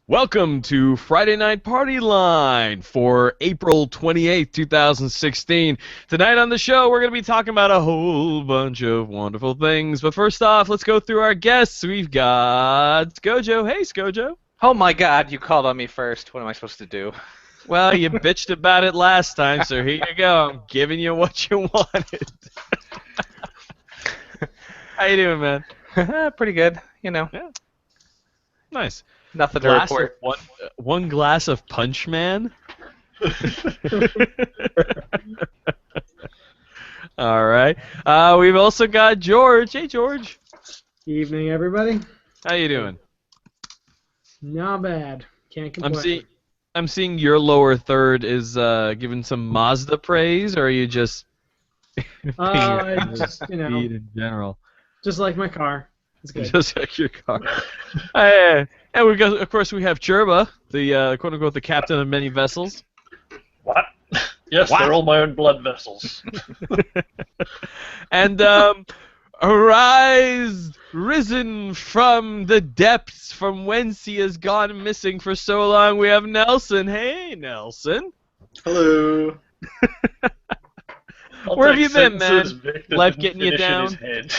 Welcome to Friday Night Party Line for April 28th, 2016. Tonight on the show, we're going to be talking about a whole bunch of wonderful things. But first off, let's go through our guests. We've got Skojo. Hey, Skojo. Oh my god, you called on me first. What am I supposed to do? Well, you bitched about it last time, so here you go. I'm giving you what you wanted. How you doing, man? Pretty good, you know. Yeah. Nice. Nothing to report. One glass of Punch Man. All right. We've also got George. Hey, George. Evening, everybody. How you doing? Not bad. Can't complain. I'm seeing your lower third is giving some Mazda praise, or are you just just, speed in general? Just like my car. It's good. Just like your car. And we got, of course, we have Churba, the quote unquote the captain of many vessels. What? Yes, What? they're all my own blood vessels. And risen from the depths from whence he has gone missing for so long, we have Nelson. Hey, Nelson. Hello. Where have you been, man? Life getting you down?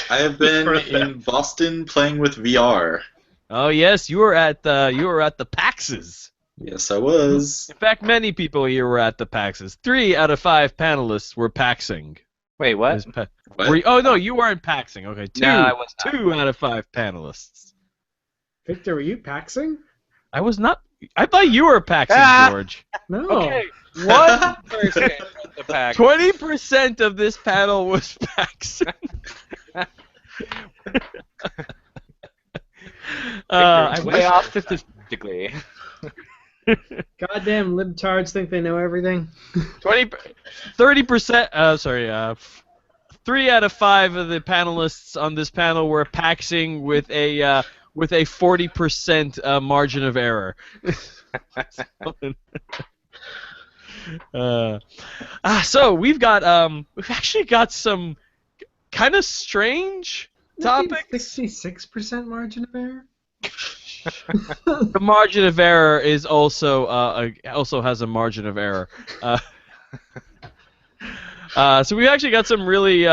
I have been in Boston playing with VR. Oh yes, you were at the PAXs. Yes, I was. In fact, many people here were at the PAXs. 3 out of 5 panelists were PAXing. Wait, what? What? Oh no, you weren't PAXing. Okay, No, I was not. 2 out of 5 panelists. Victor, were you paxing? I was not. I thought you were PAXing, Ah! George. No. Okay, one person with the pack. 20% of this panel was PAXing. I Way wish- off statistically. Goddamn libtards think they know everything. 30%. 3 out of 5 of the panelists on this panel were PAXing with a 40% margin of error. So we've actually got some kind of strange topics. 66% margin of error? The margin of error is also has a margin of error. So we actually got some really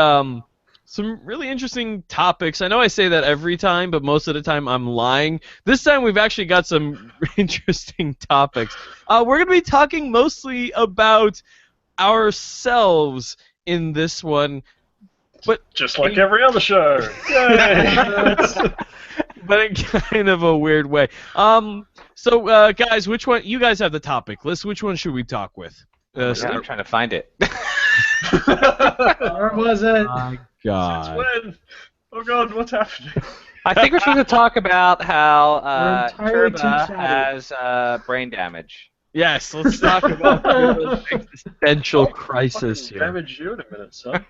interesting topics. I know I say that every time, but most of the time I'm lying. This time we've actually got some interesting topics. We're going to be talking mostly about ourselves in this one, but Just like every other show. Yay! but in kind of a weird way. So guys, which one? You guys have the topic list. Which one should we talk with? Yeah, I'm trying to find it. Or was it? My Since God. when? Oh God, what's happening? I think we're supposed to talk about how We're entirely too Turba chatty. has brain damage. Yes, let's talk about the existential crisis here. Damage you in a minute, son.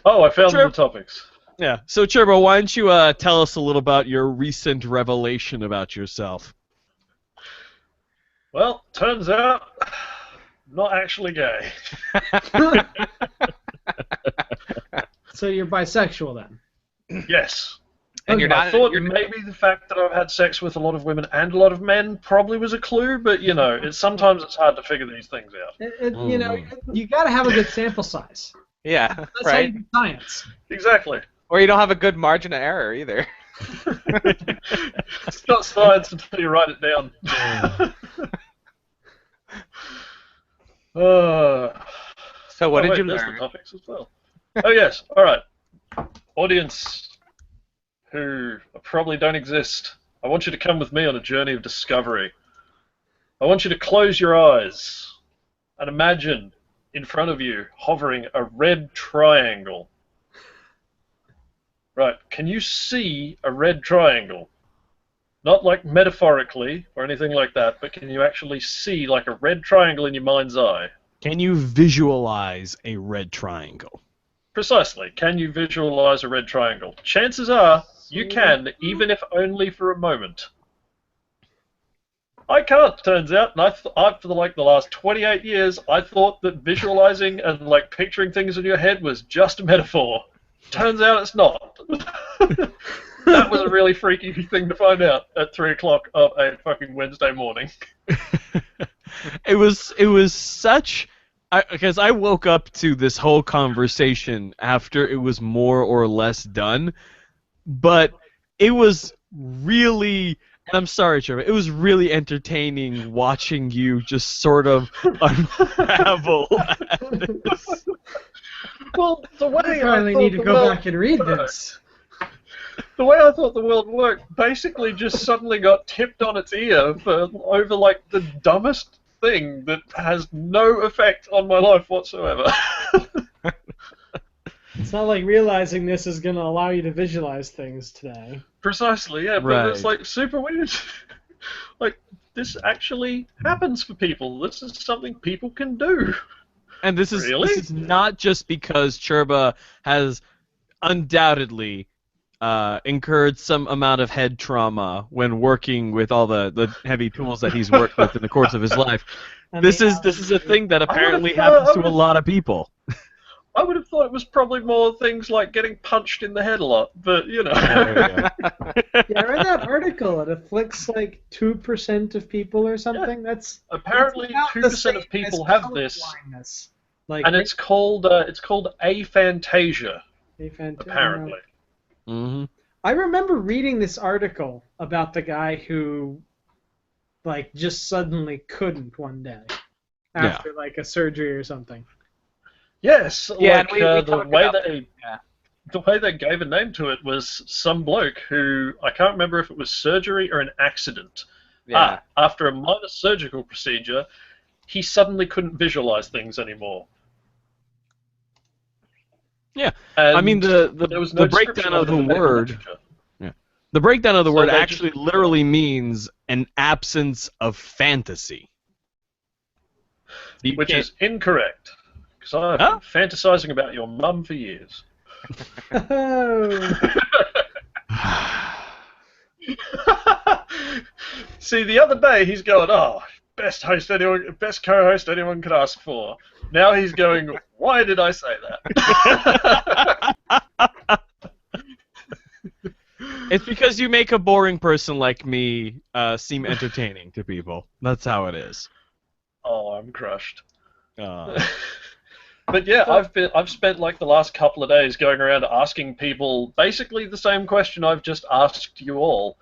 Oh, I found the topics. Yeah. So, Churbo, why don't you tell us a little about your recent revelation about yourself? Well, turns out, not actually gay. So you're bisexual then? Yes. And you're I not. thought You're, maybe the fact that I've had sex with a lot of women and a lot of men probably was a clue, but you know, sometimes it's hard to figure these things out. You know, you got to have a good sample size. yeah, That's how you right. do science. Exactly. Or you don't have a good margin of error either. It's not science until you write it down. So what Oh, did you wait, there's the learn? topics as well. Oh yes, all right. Audience who probably don't exist, I want you to come with me on a journey of discovery. I want you to close your eyes and imagine in front of you hovering a red triangle. Right, can you see a red triangle? Not like metaphorically or anything like that, but can you actually see like a red triangle in your mind's eye? Can you visualize a red triangle? Precisely. Can you visualize a red triangle? Chances are you can, even if only for a moment. I can't, turns out, and I for the last 28 years, I thought that visualizing and like picturing things in your head was just a metaphor. Turns out it's not. That was a really freaky thing to find out at 3 o'clock of a fucking Wednesday morning. It was such because I woke up to this whole conversation after it was more or less done, but it was really, and I'm sorry, Trevor, it was really entertaining watching you just sort of unravel at this. Well, the way I probably thought need to the go world back and read worked- this. The way I thought the world worked basically just suddenly got tipped on its ear over like the dumbest thing that has no effect on my life whatsoever. It's not like realizing this is going to allow you to visualize things today. Precisely, yeah, but it's Right. like super weird. Like, this actually happens for people. This is something people can do. And this is Really? this is not just because Churba has undoubtedly incurred some amount of head trauma when working with all the heavy tools that he's worked with in the course of his life. And This the is a thing that apparently thought- happens I to a would've- lot of people. I would have thought it was probably more things like getting punched in the head a lot, but you know. Yeah, I read that article. It afflicts like 2% of people or something. That's Apparently, about the 2% of same people as have color this, blindness. Like, and it's called aphantasia. aphantasia. Apparently. Mm-hmm. I remember reading this article about the guy who, like, just suddenly couldn't one day after like a surgery or something. Yes, Yeah, like and we the talked way about they yeah. the way they gave a name to it was some bloke who I can't remember if it was surgery or an accident. Yeah. After a minor surgical procedure, he suddenly couldn't visualize things anymore. Yeah, And I mean there the was no breakdown description of the it in medical word. literature. The breakdown of the So word they actually just- literally means an absence of fantasy. You Which can't- is incorrect, because I've Huh? been fantasizing about your mum for years. Oh, See, the other day he's going, "Oh, best co-host anyone could ask for." Now he's going, "Why did I say that?" It's because you make a boring person like me seem entertaining to people. That's how it is. Oh, I'm crushed. Uh, But yeah, I've spent like the last couple of days going around asking people basically the same question I've just asked you all,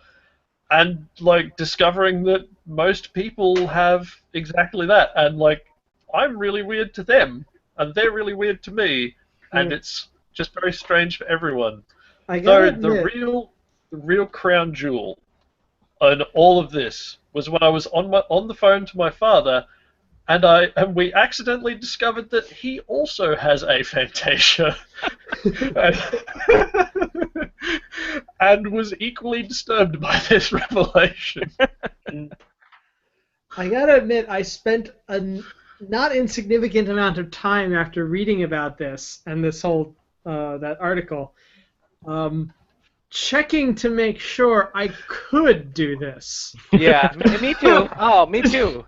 and like discovering that most people have exactly that, and like I'm really weird to them, and they're really weird to me, and Yeah. it's just very strange for everyone. I So gotta the admit, real crown jewel in all of this was when I was on the phone to my father, and we accidentally discovered that he also has aphantasia, and was equally disturbed by this revelation. I gotta admit, I spent a not insignificant amount of time after reading about this and this whole that article, checking to make sure I could do this. Yeah, me too. Oh, me too.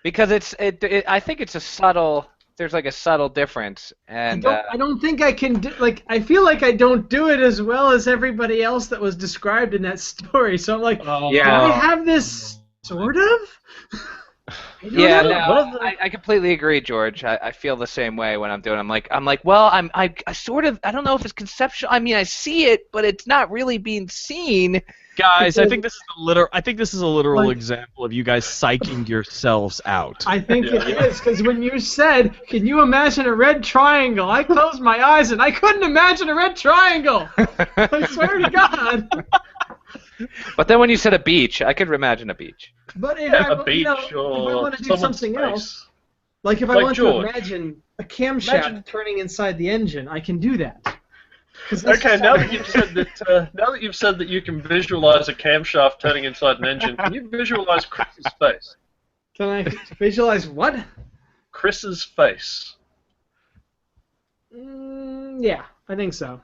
Because I think it's a subtle. There's like a subtle difference, and I don't think I can do, like, I feel like I don't do it as well as everybody else that was described in that story. So I'm like, do Yeah. I have this sort of? I don't yeah, know. no, I completely agree, George. I feel the same way when I'm doing. I'm like, well, I sort of. I don't know if it's conceptual. I mean, I see it, but it's not really being seen. guys, I think this is a literal Like- example of you guys psyching yourselves out. I think Yeah. it is, because when you said, can you imagine a red triangle? I closed my eyes and I couldn't imagine a red triangle. I swear to God. But then when you said a beach, I could imagine a beach. But if Yeah, I, a beach you know, if I or want to do someone's something face. else, like if I Like want George. to imagine a camshaft Imagine- turning inside the engine, I can do that. 'Cause this Okay, is now how- that you've said that you can visualize a camshaft turning inside an engine, can you visualize Chris's face? Can I visualize what? Chris's face. Yeah, I think so.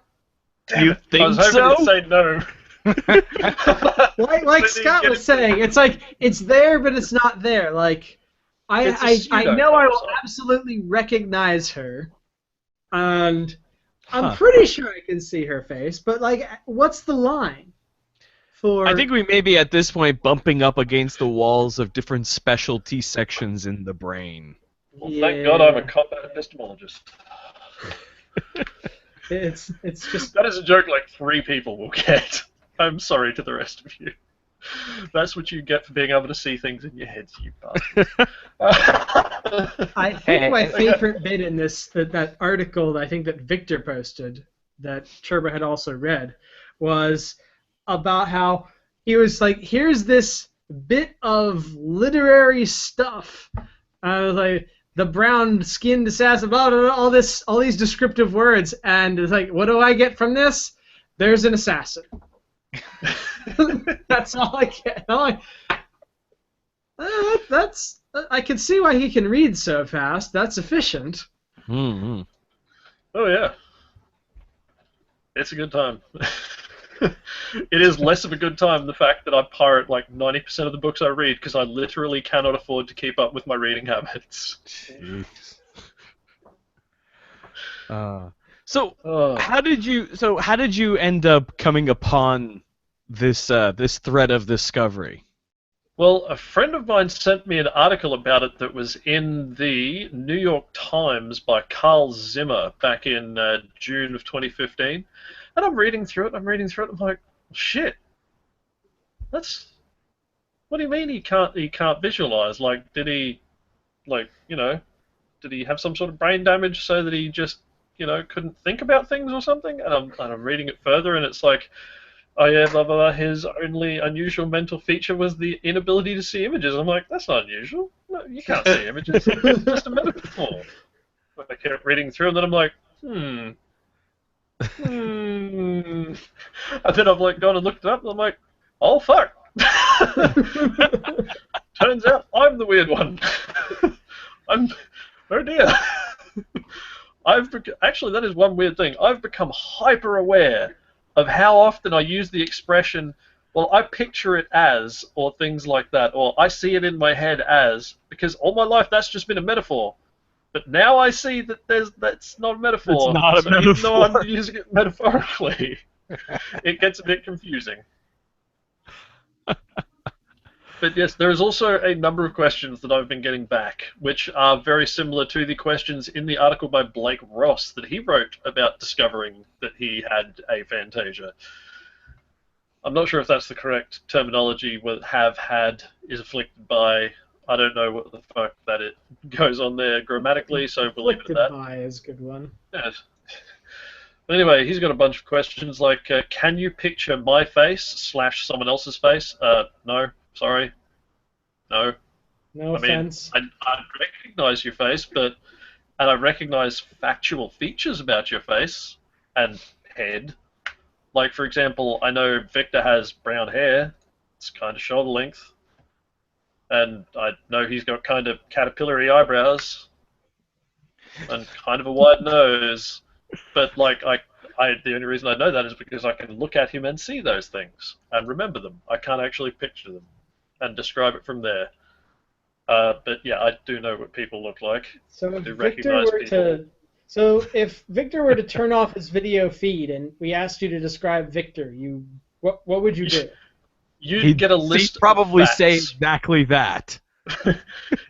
You I think was hoping so? to say no. Like Didn't Scott get was it. saying, it's like it's there, but it's not there. Like It's a I know I will pseudo-close-up. absolutely recognize her, and I'm Huh. pretty sure I can see her face. But like, what's the line? for. I think we may be at this point bumping up against the walls of different specialty sections in the brain. Well, thank God I'm a combat epistemologist. It's just That is a joke like 3 people will get. I'm sorry to the rest of you. That's what you get for being able to see things in your heads, you bastards. I think my Hey, favorite bit in this that article that I think that Victor posted that Turbo had also read was about how he was like, here's this bit of literary stuff. I was like, the brown-skinned assassin, blah, blah, blah, all these descriptive words, and it's like, what do I get from this? There's an assassin. That's all I get. That's I can see why he can read so fast. That's efficient. Mm-hmm. Oh yeah, it's a good time. It is less of a good time the fact that I pirate like 90% of the books I read because I literally cannot afford to keep up with my reading habits. Jeez. So Oh. how did you end up coming upon this thread of discovery? Well, a friend of mine sent me an article about it that was in the New York Times by Carl Zimmer back in June of 2015. And I'm reading through it, I'm like, shit. What do you mean he can't visualize? Like, did he have some sort of brain damage so that he just, couldn't think about things or something? And I'm reading it further, and it's like, oh yeah, blah, blah, blah, his only unusual mental feature was the inability to see images. I'm like, that's not unusual. No, you can't see images. It's just a metaphor. But I kept reading through, and then I'm like, And then I've like gone and looked it up, and I'm like, oh fuck. Turns out I'm the weird one. Oh dear. Actually, that is one weird thing. I've become hyper aware of how often I use the expression, well, I picture it as, or things like that, or I see it in my head as, because all my life that's just been a metaphor. But now I see that that's not a metaphor. It's not a Even though metaphor. I'm using it metaphorically, it gets a bit confusing. But yes, there is also a number of questions that I've been getting back, which are very similar to the questions in the article by Blake Ross that he wrote about discovering that he had aphantasia. I'm not sure if that's the correct terminology. What have had is afflicted by. I don't know what the fuck that it goes on there grammatically, so we'll leave it at Afflicted that. by is a good one. Yes. But anyway, he's got a bunch of questions like, can you picture my face / someone else's face? No, sorry. No. No I mean, offense. I recognize your face, and I recognize factual features about your face and head. Like, for example, I know Victor has brown hair. It's kind of shoulder length. And I know he's got kind of caterpillary eyebrows and kind of a wide nose. But like the only reason I know that is because I can look at him and see those things and remember them. I can't actually picture them and describe it from there. But yeah, I do know what people look like. So I if do Victor recognize were to, if Victor were to turn off his video feed and we asked you to describe Victor, what would you do? You'd get a list. He'd probably of say facts. exactly that.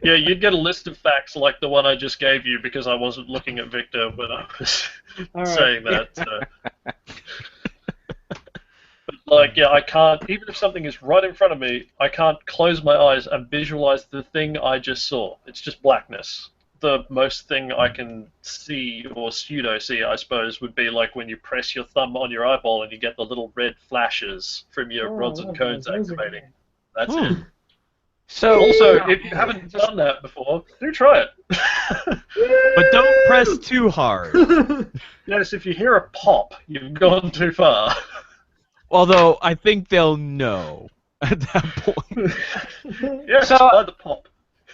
Yeah, you'd get a list of facts like the one I just gave you because I wasn't looking at Victor when I was All right. saying that. So. But like, yeah, I can't. Even if something is right in front of me, I can't close my eyes and visualize the thing I just saw. It's just blackness. The most thing I can see or pseudo see, I suppose, would be like when you press your thumb on your eyeball and you get the little red flashes from your rods and cones those are activating. good. That's Hmm. it. So Also, if you haven't done that before, do try it. But don't press too hard. Yes, if you hear a pop, you've gone too far. Although I think they'll know at that point. Yes, So- by the pop.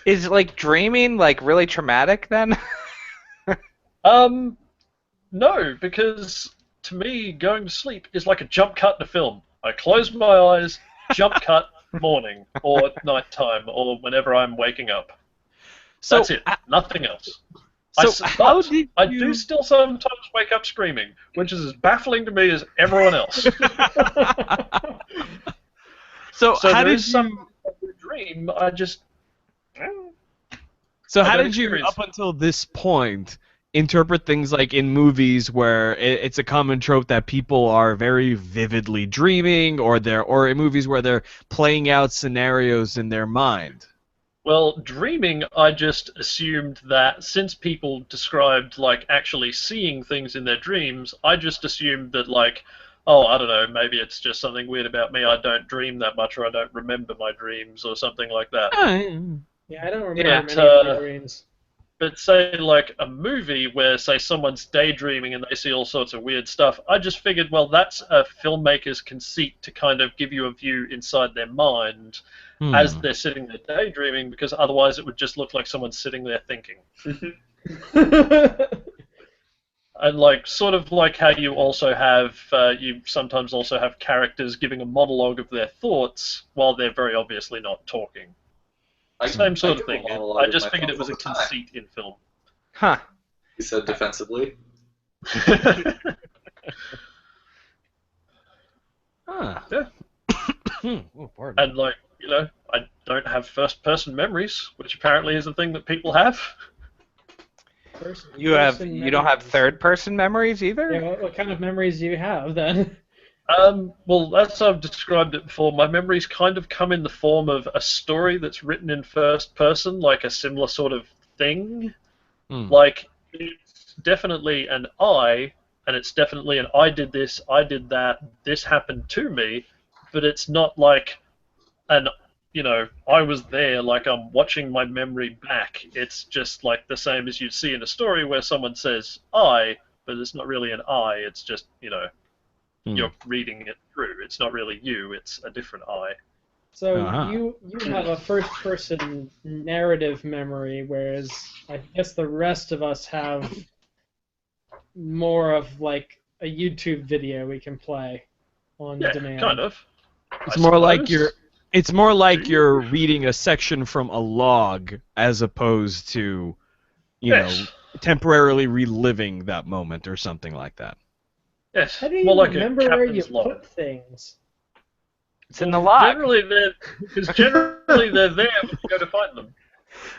is like dreaming like really traumatic then? No, because to me, going to sleep is like a jump cut in a film. I close my eyes, jump cut, morning, or nighttime, or whenever I'm waking up. So, That's it. Nothing else. So how did I you... do still sometimes wake up screaming, which is as baffling to me as everyone else. So So how there did is you? some dream. I just. So I how don't did you, experience- up until this point, interpret things like in movies where it's a common trope that people are very vividly dreaming, or in movies where they're playing out scenarios in their mind? Well, dreaming, I just assumed that since people described like actually seeing things in their dreams, I just assumed that like, oh, I don't know, maybe it's just something weird about me. I don't dream that much, or I don't remember my dreams, or something like that. Yeah, I don't remember Yeah, many of my dreams. But say like a movie where say someone's daydreaming and they see all sorts of weird stuff, I just figured, well, that's a filmmaker's conceit to kind of give you a view inside their mind as they're sitting there daydreaming, because otherwise it would just look like someone's sitting there thinking. And like sort of like how you also have you sometimes also have characters giving a monologue of their thoughts while they're very obviously not talking. Same sort of thing. I just figured it was a conceit in film. Huh. He said defensively. Huh. Yeah. Oh, pardon. And like, you know, I don't have first-person memories, which apparently is a thing that people have. You don't have third-person memories either? Yeah, what kind of memories do you have then? Well, as I've described it before, my memories kind of come in the form of a story that's written in first person, like a similar sort of thing. Like, it's definitely an I, and it's definitely an I did this, I did that, this happened to me, but it's not like an, you know, I was there, like I'm watching my memory back. It's just like the same as you'd see in a story where someone says I, but it's not really an I, it's just, you know, you're reading it through. It's not really you, it's a different I. So Uh-huh. you have a first-person narrative memory, whereas I guess the rest of us have more of like a YouTube video we can play on Yeah, demand. kind of. It's I more like suppose. you're reading a section from a log as opposed to, you Yes. know, temporarily reliving that moment or something like that. Yes, How do you more like remember a where you captain's log. put things? It's in the log. Generally, they're there when you go to find them.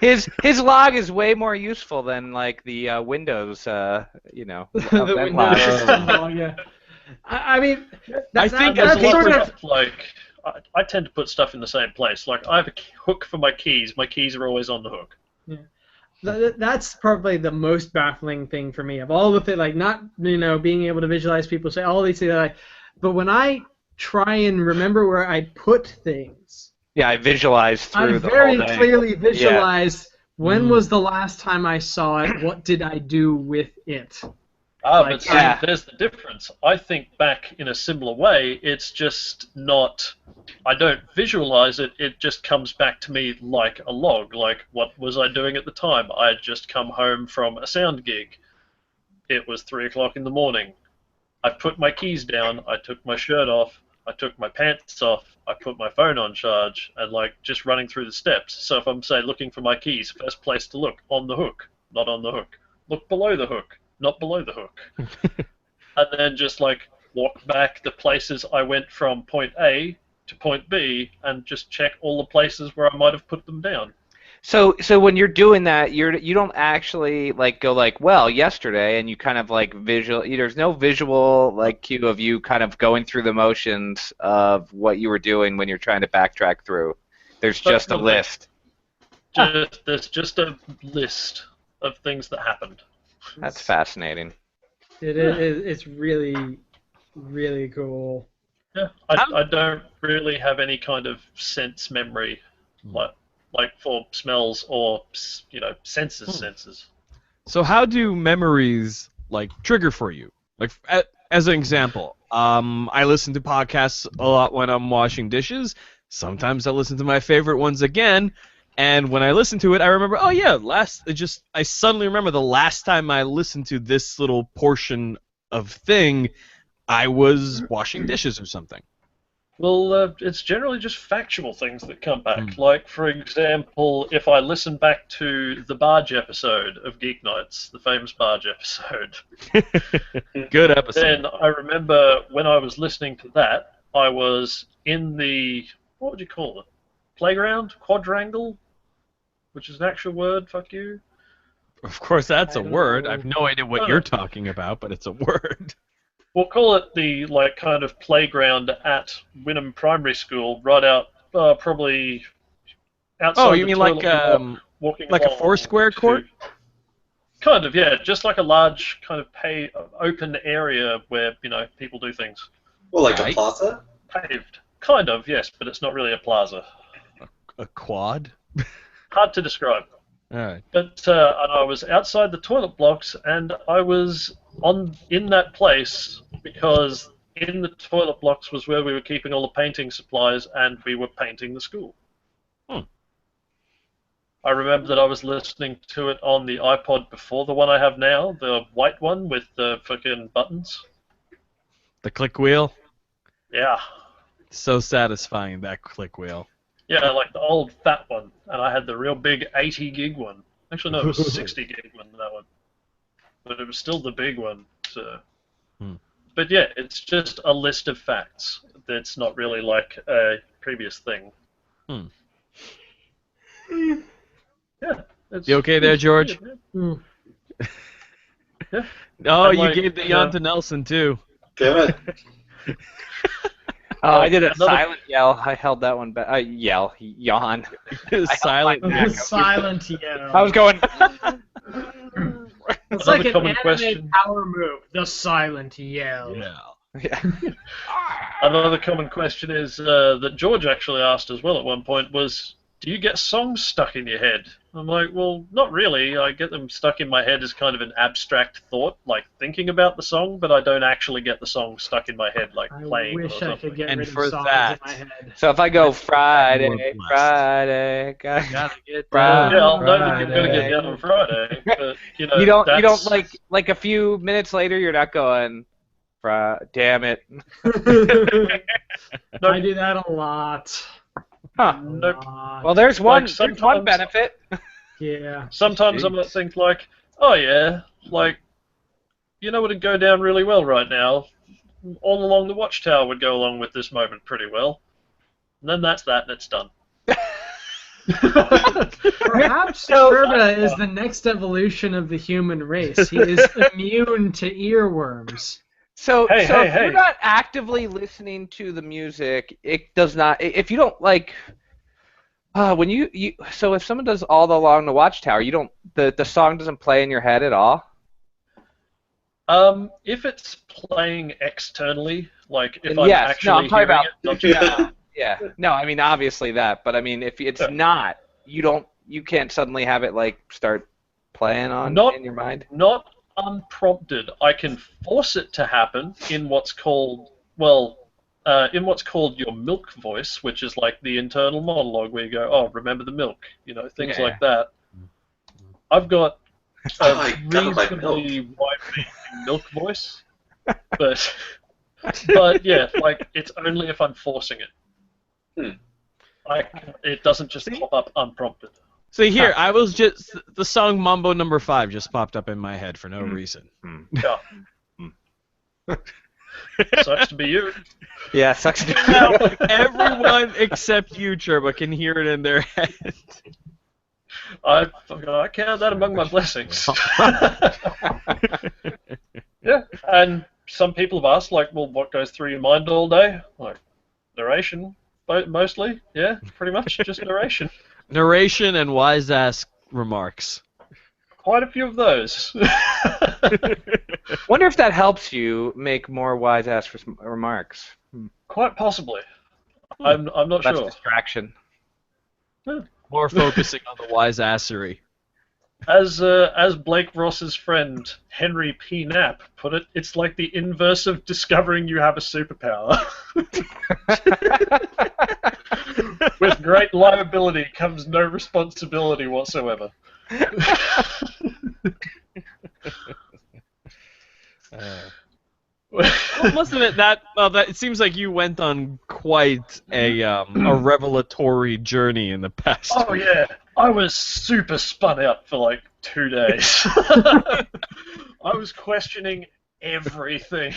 His log is way more useful than like the Windows, you know, The event Windows log. system log, yeah. I mean, I think There's that's a lot sort of of stuff, like I tend to put stuff in the same place. Like I have a hook for my keys. My keys are always on the hook. that's probably the most baffling thing for me of all the things, like not being able to visualize people say all these things, like, but when I try and remember where I put things, Yeah, I visualized through I the very whole day. clearly visualize when Mm. was the last time I saw it, what did I do with it. Ah, Like, but see, yeah. there's the difference. I think back in a similar way. It's just not. I don't visualize it. It just comes back to me like a log. Like, what was I doing at the time? I had just come home from a sound gig. It was 3 o'clock in the morning. I put my keys down. I took my shirt off. I took my pants off. I put my phone on charge, and like just running through the steps. So if I'm say looking for my keys, first place to look on the hook, not on the hook. Look below the hook, not below the hook. And then just like walk back the places I went from point A to point B, and just check all the places where I might have put them down. So when you're doing that, you don't actually like go like, well, yesterday, and you kind of like visual. There's no visual like cue of you kind of going through the motions of what you were doing when you're trying to backtrack through. There's just a list. There's just a list of things that happened. That's fascinating. It's really, really cool. Yeah, I don't really have any kind of sense memory, like for smells or senses. So how do memories like trigger for you? Like as an example, I listen to podcasts a lot when I'm washing dishes. Sometimes I listen to my favorite ones again, and when I listen to it, I remember, oh yeah, I suddenly remember the last time I listened to this little portion of thing, I was washing dishes or something. Well, it's generally just factual things that come back. Like, for example, if I listen back to the Barge episode of Geek Nights, the famous Barge episode, Good episode. then I remember when I was listening to that, I was in the what would you call it? Playground? Quadrangle? Which is an actual word, fuck you. Of course, that's I a don't word. know. I have no idea what Oh. you're talking about, but it's a word. We'll call it the kind of playground at Wynnum Primary School, right out probably outside Oh, you the mean toilet like walking like a along Foursquare to- court? Kind of, yeah, just like a large kind of open area where people do things. Well, like Right. a plaza? Paved, kind of, yes, but it's not really a plaza. A quad? Hard to describe. All right. But and I was outside the toilet blocks, and I was in that place because in the toilet blocks was where we were keeping all the painting supplies, and we were painting the school. Hmm. I remember that I was listening to it on the iPod before the one I have now, the white one with the fucking buttons. The click wheel? Yeah. So satisfying, that click wheel. Yeah, like the old fat one, and I had the real big 80 gig one. Actually, no, it was 60 gig one, that one. But it was still the big one. So. But yeah, it's just a list of facts. It's not really like a previous thing. Yeah. You okay there, George? Mm. Yeah. Oh, And you like, gave the yawn to Nelson, too. Damn it. Oh, I did a Another- silent yell. I held that one back. Yawn. Silent. Silent yell. I was going. It's Another like an common anime question. power move. The silent yell. Yeah. Yeah. Another common question is that George actually asked as well at one point was, do you get songs stuck in your head? I'm like, well, not really. I get them stuck in my head as kind of an abstract thought, like thinking about the song, but I don't actually get the song stuck in my head, like I playing wish or I something. could get And rid for of songs that- in my head. So if I go More Friday, blessed. Friday, guys. Gotta get Friday. Yeah, I'll know that you're going to Friday. get down on Friday, but, You don't that's- like a few minutes later you're not going damn it. I do that a lot. Huh. Nope. Well, there's one Like, there's one sometimes- benefit. Yeah. Sometimes I might think like, oh yeah, like, what would go down really well right now? All Along the Watchtower would go along with this moment pretty well. And then that's that, and it's done. Perhaps Turba is the next evolution of the human race. He is immune to earworms. So, Hey, so hey, if hey. you're not actively listening to the music, it does not. If you don't like, when you so if someone does All Along the Watchtower, you don't the song doesn't play in your head at all. If it's playing externally, like if And I'm yes, no, actually I'm talking hearing about- it, not just Yeah. No, I mean obviously that, but I mean if it's Yeah. not, you can't suddenly have it like start playing on Not- in your mind. not unprompted. I can force it to happen in what's called your milk voice, which is like the internal monologue where you go, oh, remember the milk, things Yeah. like that. I've got a Oh, I gotta buy reasonably wide-ranging milk voice, but yeah, like it's only if I'm forcing it. It doesn't just pop up unprompted. So here, I was just the song Mambo Number 5 just popped up in my head for no reason. Yeah. Sucks to be you. Yeah, sucks. Now, everyone except you, Churba, can hear it in their head. I count that among my blessings. Yeah, and some people have asked, like, well, what goes through your mind all day? Like, narration, mostly. Yeah, pretty much just narration. Narration and wise-ass remarks. Quite a few of those. Wonder if that helps you make more wise ass remarks. Quite possibly. I'm not That's sure. distraction. More focusing on the wise-assery. As Blake Ross's friend Henry P. Knapp put it, it's like the inverse of discovering you have a superpower. With great liability comes no responsibility whatsoever. Well, must admit that it seems like you went on quite a revelatory journey in the past. Oh yeah, I was super spun out for like 2 days. I was questioning everything.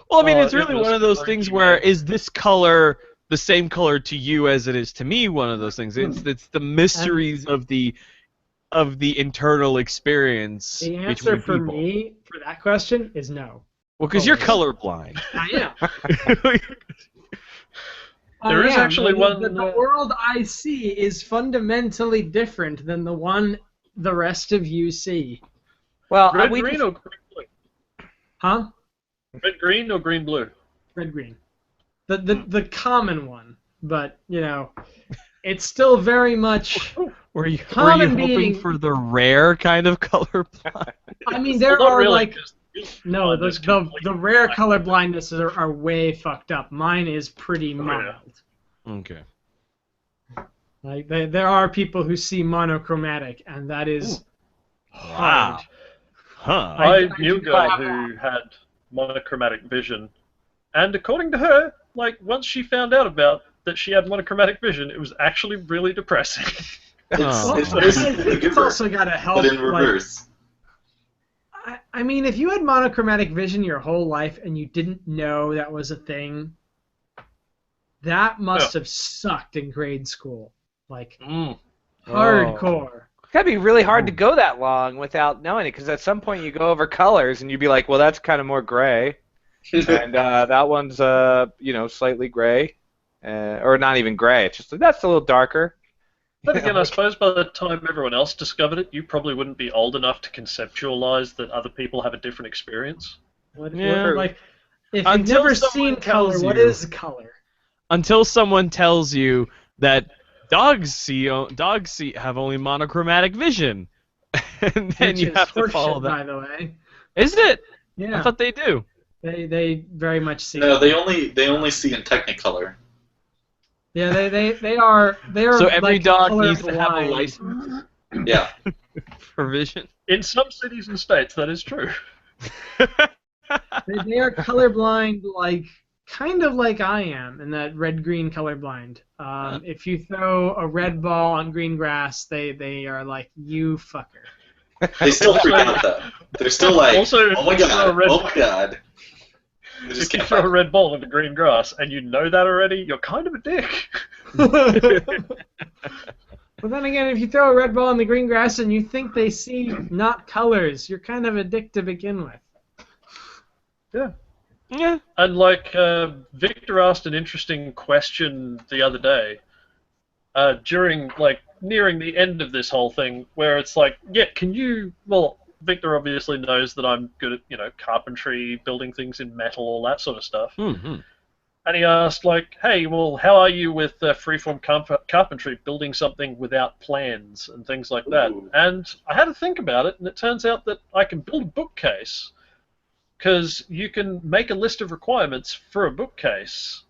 Well, I mean, Oh, it's it really was one of those freaky, things where man. is this color the same color to you as it is to me? One of those things. It's the mysteries of the internal experience The answer between for people. me for that question is no. Well, because you're Always. colorblind. I am. There I is am. actually one, The world I see is fundamentally different than the one the rest of you see. Well, Red, we green, just- or green, blue? Huh? Red, green, or green, blue? Red green. The common one, but you know, it's still very much. Were you Common hoping being- for the rare kind of colorblind? I mean, there Well, not are really, like 'cause no, is the completely rare black. color blindnesses are way fucked up. Mine is pretty yeah. mild. Okay. Like there are people who see monochromatic, and that is Wow. hard. Huh. I I knew a do girl not- who had monochromatic vision, and according to her, like once she found out about that she had monochromatic vision, it was actually really depressing. Oh. It's I basically think the it's giver, also got to help. but in like, reverse. I mean, if you had monochromatic vision your whole life and you didn't know that was a thing, that must have sucked in grade school. Like, Mm. hardcore. It's gotta be really hard to go that long without knowing it, because at some point you go over colors and you'd be like, well, that's kind of more gray, and that one's slightly gray, or not even gray. It's just that's a little darker. But again, I suppose by the time everyone else discovered it, you probably wouldn't be old enough to conceptualize that other people have a different experience. Yeah. Like, if you've Until never someone seen color, tells what you. is color? Until someone tells you that dogs have only monochromatic vision, and then Which you is have to horseshit, follow that. by the way. Is it? Yeah, I thought they do. they very much see. No, it. they only see in Technicolor. Yeah, they are So every like dog needs to have a colorblind. license Yeah. for vision. In some cities and states, that is true. They are colorblind, like kind of like I am, in that red-green colorblind. If you throw a red ball on green grass, they are like, you fucker. They still freak out though. They're still like, Also, oh my if you throw a god, red- oh my god. They If just you can't throw a find red ball into green grass and you know that already, you're kind of a dick. But then again, if you throw a red ball in the green grass and you think they see not colors, you're kind of a dick to begin with. Yeah. And like Victor asked an interesting question the other day during like nearing the end of this whole thing, where it's like, yeah, can you? Well, Victor obviously knows that I'm good at carpentry, building things in metal, all that sort of stuff. Mm-hmm. And he asked like, hey, well, how are you with freeform carpentry, building something without plans and things like that? Ooh. And I had to think about it, and it turns out that I can build a bookcase. Because you can make a list of requirements for a bookcase.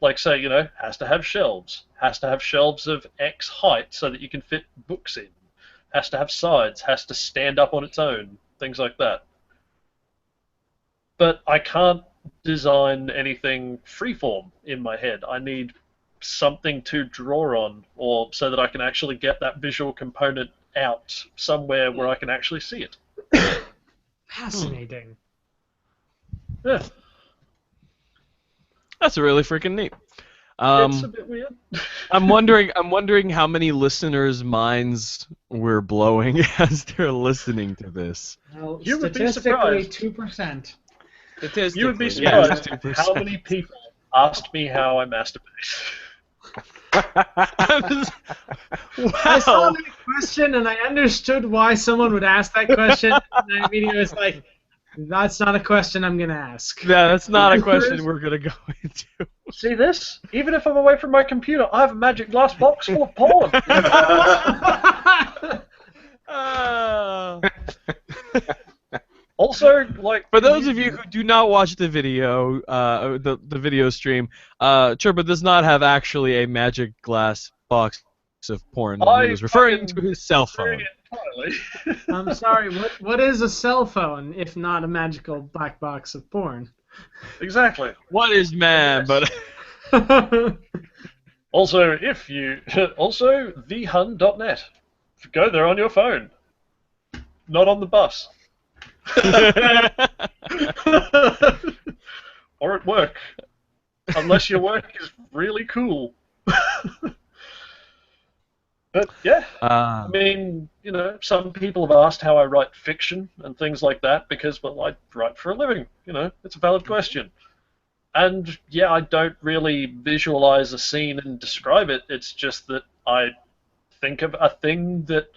Like, say, has to have shelves of X height so that you can fit books in, has to have sides, has to stand up on its own, things like that. But I can't design anything freeform in my head. I need something to draw on, or so that I can actually get that visual component out somewhere where I can actually see it. Fascinating. Yeah, That's really freaking neat. it's a bit weird. I'm wondering how many listeners' minds we're blowing as they're listening to this. Well, You would be statistically, surprised. 2%. You would be Yeah, surprised 2%. how many people asked me how I masturbate. I saw Wow. that question and I understood why someone would ask that question, and I immediately was like, that's not a question I'm going to ask. Yeah, that's not a question we're gonna go into. See this? Even if I'm away from my computer, I have a magic glass box full of porn. Also, like For those of you who do not watch the video, the video stream, Chirpa does not have actually a magic glass box of porn. I He was referring fucking to his cell phone. entirely. I'm sorry, what is a cell phone if not a magical black box of porn? Exactly. What is man? But Also, also thehun.net. Go there on your phone, not on the bus. or at work, unless your work is really cool. But yeah, I mean, you know, some people have asked how I write fiction and things like that because, well, I write for a living. You know, it's a valid question. And yeah, I don't really visualize a scene and describe it. It's just that I think of a thing that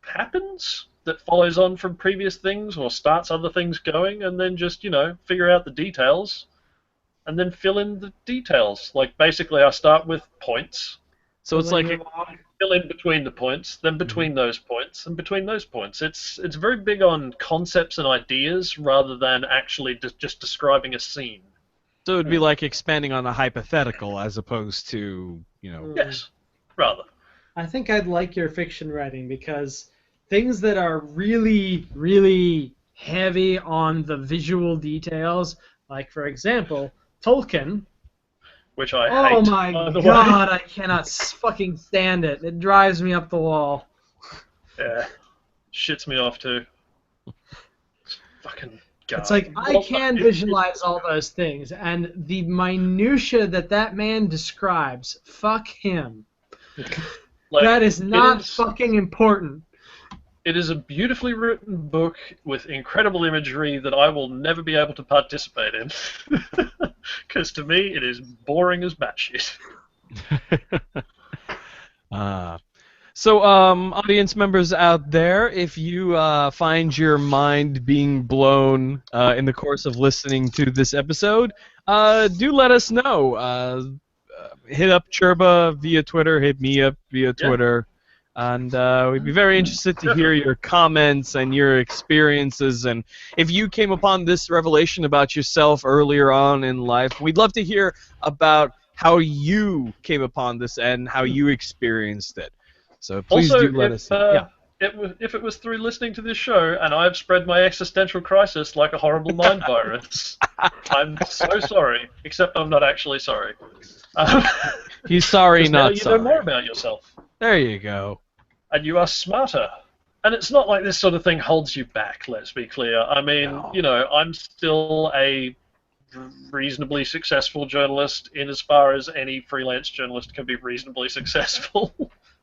happens that follows on from previous things or starts other things going, and then just, you know, figure out the details and then fill in the details. Like, basically, I start with points. So it's like Fill in between the points, then between those points, and between those points. It's very big on concepts and ideas rather than actually just describing a scene. so it'd be like expanding on a hypothetical as opposed to, you know. Yes, rather. I think I'd like your fiction writing because things that are really, really heavy on the visual details, like, for example, Tolkien. Which I hate. Oh my god, I cannot fucking stand it. It drives me up the wall. Yeah, shits me off too. Fucking god. It's like, I can visualize all those things, and the minutia that man describes, fuck him. Like, that is not fucking important. It is a beautifully written book with incredible imagery that I will never be able to participate in. Because to me, it is boring as batshit. So, audience members out there, if you find your mind being blown in the course of listening to this episode, do let us know. Hit up Churba via Twitter, hit me up via Twitter. And we'd be very interested to hear your comments and your experiences. And if you came upon this revelation about yourself earlier on in life, we'd love to hear about how you came upon this and how you experienced it. So please also, do let us know. If it was through listening to this show and I've spread my existential crisis like a horrible mind virus, I'm so sorry, except I'm not actually sorry. He's sorry, now not you sorry. know more about yourself. There you go. And you are smarter. And it's not like this sort of thing holds you back, let's be clear. I mean, you know, I'm still a reasonably successful journalist in as far as any freelance journalist can be reasonably successful.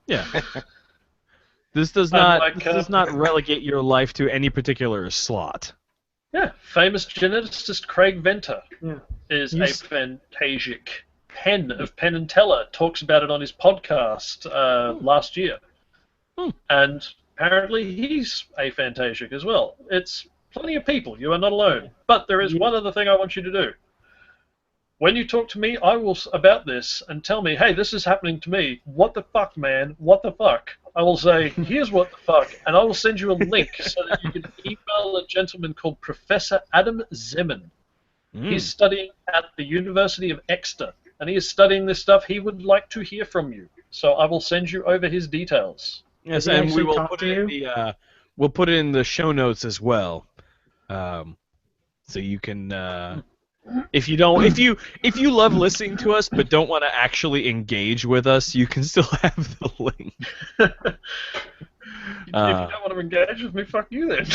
Yeah. This does not relegate your life to any particular slot. Yeah, famous geneticist Craig Venter is a Fantasic. Penn of Penn and Teller talks about it on his podcast last year. And apparently he's a Fantasic as well. It's plenty of people. You are not alone. But there is one other thing I want you to do. When you talk to me, I will about this and tell me, hey, this is happening to me. What the fuck, man? What the fuck? I will say, here's what the fuck, and I will send you a link so that you can email a gentleman called Professor Adam Zeman. He's studying at the University of Exeter, and he is studying this stuff. He would like to hear from you, so I will send you over his details. Yes, and we will put it in we'll put it in the show notes as well, so you can. If you love listening to us but don't want to actually engage with us, you can still have the link. If you don't want to engage with me, fuck you then.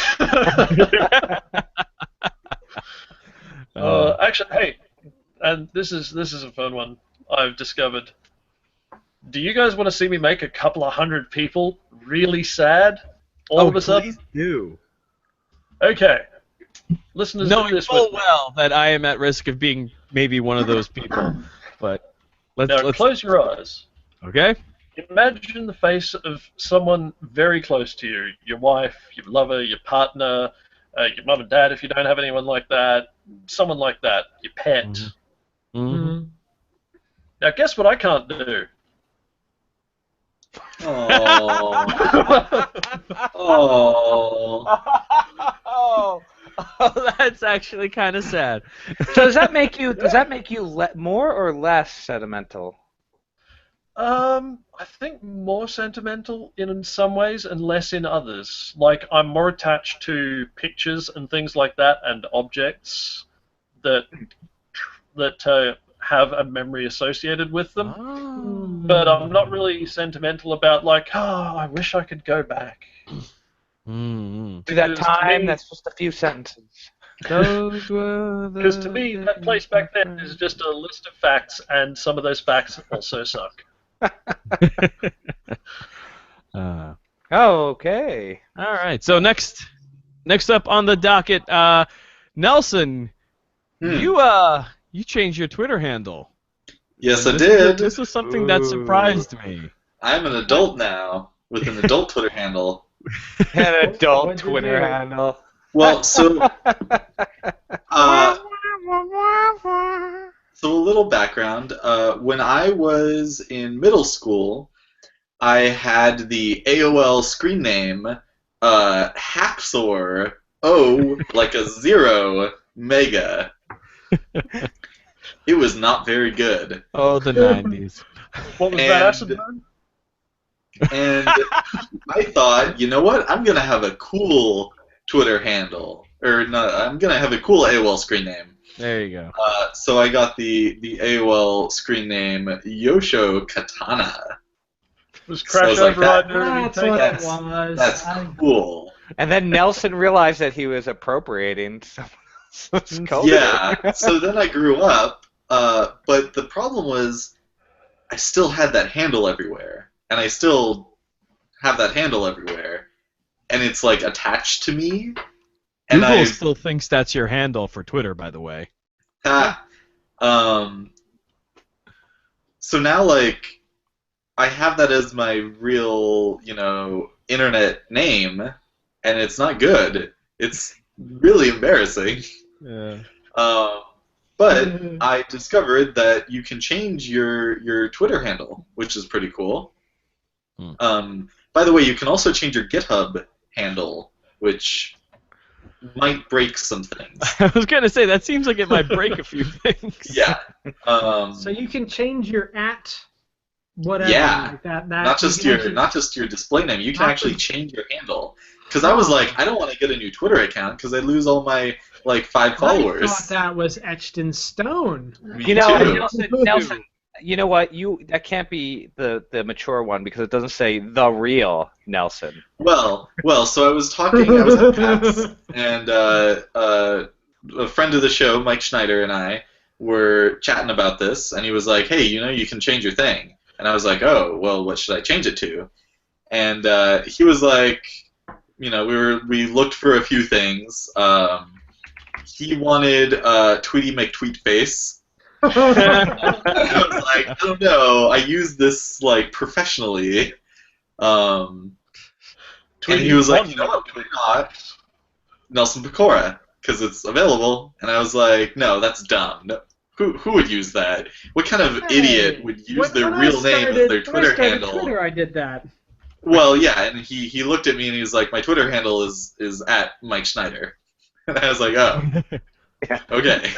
Actually, hey, and this is a fun one I've discovered. Do you guys want to see me make a couple of hundred people really sad all of a sudden? Please do. Okay. Listeners, knowing this full well that I am at risk of being maybe one of those people, but let's close your eyes. Okay. Imagine the face of someone very close to you: your wife, your lover, your partner, your mum and dad, if you don't have anyone like that, someone like that, your pet. Mm-hmm. Now, guess what I can't do? Oh, that's actually kind of sad. So does that make you more or less sentimental? I think more sentimental in some ways and less in others. Like, I'm more attached to pictures and things like that and objects that have a memory associated with them. Oh. But I'm not really sentimental about, like, I wish I could go back. Mm-hmm. To that time, that's just a few sentences. Those were the Because to me, that place back then is just a list of facts, and some of those facts also suck. Okay. All right. So next up on the docket, Nelson, you changed your Twitter handle. Yes, I This did. This was something that surprised me. I'm an adult now with an adult Twitter handle. An adult What'd you Twitter do? handle. Well, so a little background. When I was in middle school, I had the AOL screen name Haxor O like a 0 mega. It was not very good. Oh, the 90s. What was that, And- acid burn? And I thought, you know what? I'm gonna have a cool Twitter handle, or no, I'm gonna have a cool AOL screen name. There you go. So I got the AOL screen name Yosho Katana. Was Crash Sounds like Override that. there to be That's taken? what it That's- was. That's cool. And then Nelson realized that he was appropriating someone else's culture. Yeah. So then I grew up, but the problem was I still had that handle everywhere, and I still have that handle everywhere, and it's like attached to me. And Google still thinks that's your handle for Twitter, by the way. So now, like, I have that as my real, internet name, and it's not good. It's really embarrassing. Yeah. But I discovered that you can change your Twitter handle, which is pretty cool. By the way, you can also change your GitHub handle, which might break some things. I was gonna say that seems like it might break a few things. Yeah. So you can change your whatever. Yeah. Like that not just your display name. You can Not actually the- change your handle. Because I was like, I don't want to get a new Twitter account because I lose all my 5 followers. I thought that was etched in stone. Me You know, too. Nelson, you know what? That can't be the mature one because it doesn't say the real Nelson. Well. So I was at PAX, and a friend of the show, Mike Schneider, and I were chatting about this, and he was like, "Hey, you can change your thing." And I was like, "Oh, well, what should I change it to?" And he was like, we looked for a few things. He wanted Tweety McTweetface. I was like, I don't know. I use this professionally. And he was like, you know what? Why not Nelson Pecora? Because it's available. And I was like, no, that's dumb. No, who would use that? What kind of idiot would use their real name as their Twitter handle? Twitter, I did that. Well, yeah, and he looked at me and he was like, my Twitter handle is at Mike Schneider. And I was like, oh, okay.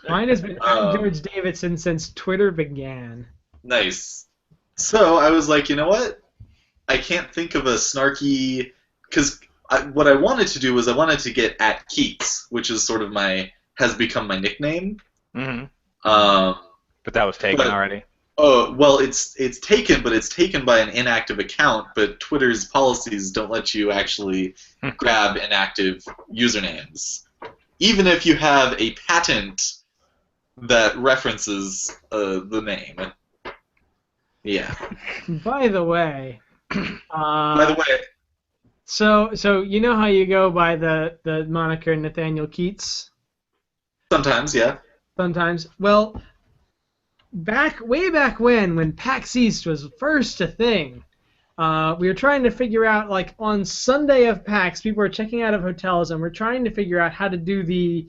Mine has been George Davidson since Twitter began. Nice. So I was like, you know what? I can't think of a snarky... Because what I wanted to do was I wanted to get at Keats, which is sort of has become my nickname. Mm-hmm. But that was taken already. Oh, well, it's taken, but it's taken by an inactive account, but Twitter's policies don't let you actually grab inactive usernames. Even if you have a patent that references the name. Yeah. By the way... By the way... So you know how you go by the moniker Nathaniel Keats? Sometimes, yeah. Sometimes. Well... way back when PAX East was first a thing, we were trying to figure out, on Sunday of PAX, people were checking out of hotels, and we're trying to figure out how to do the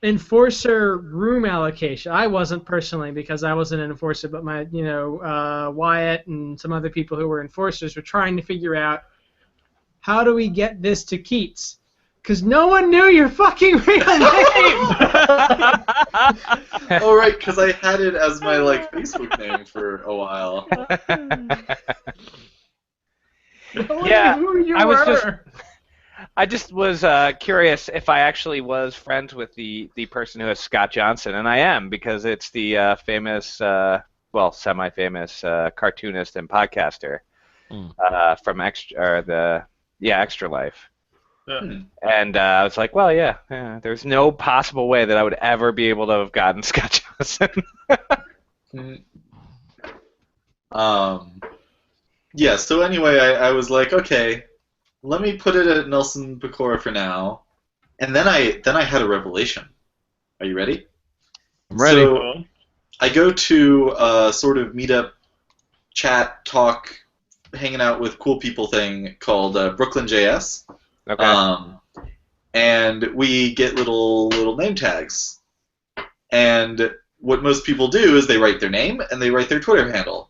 enforcer room allocation. I wasn't personally, because I wasn't an enforcer, but my, Wyatt and some other people who were enforcers were trying to figure out how do we get this to Keats. Because no one knew your fucking real name! Oh, right, because I had it as my, Facebook name for a while. No one Yeah, knew who you I was were. I just was curious if I actually was friends with the person who has Scott Johnson, and I am, because it's the famous, semi-famous cartoonist and podcaster from Extra Life. Yeah. And I was like, well, yeah, there's no possible way that I would ever be able to have gotten Scott Johnson. Yeah, so anyway, I was like, okay, let me put it at Nelson Pecora for now. And then I had a revelation. Are you ready? I'm ready. So I go to a sort of meetup, chat, talk, hanging out with cool people thing called Brooklyn JS. Okay. And we get little name tags. And what most people do is they write their name and they write their Twitter handle.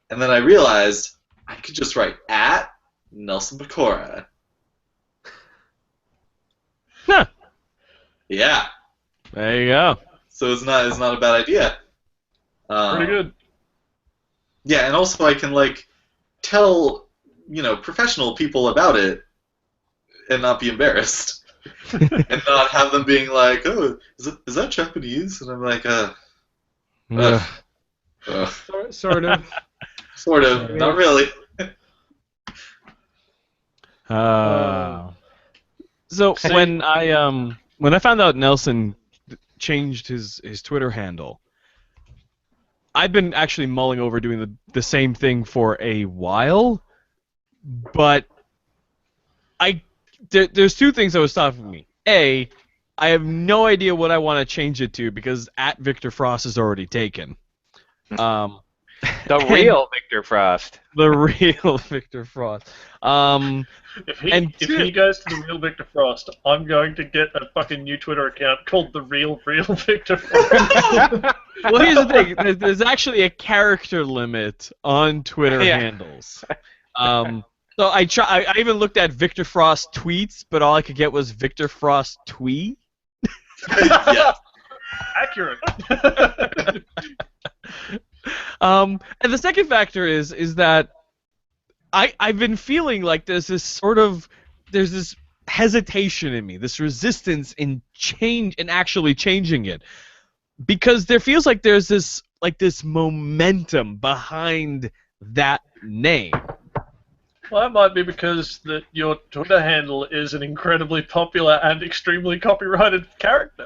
And then I realized I could just write at Nelson Pecora. Huh. Yeah. There you go. So it's not a bad idea. Pretty good. Yeah, and also I can tell professional people about it and not be embarrassed. And not have them being like, oh, is that Japanese? And I'm like, Sort of. sort of, not really. So when I found out Nelson changed his Twitter handle, I've been actually mulling over doing the same thing for a while, but there's two things that was stopping me. A, I have no idea what I want to change it to because at Victor Frost is already taken. The real Victor Frost. The real Victor Frost. If he goes to the real Victor Frost, I'm going to get a fucking new Twitter account called the real Victor Frost. Well, here's the thing. There's actually a character limit on Twitter handles. So I even looked at Victor Frost tweets, but all I could get was Victor Frost twee. Yeah. Accurate. And the second factor is that I've been feeling like there's this hesitation in me, this resistance in actually changing it, because there feels like there's this momentum behind that name. Well, that might be because your Twitter handle is an incredibly popular and extremely copyrighted character.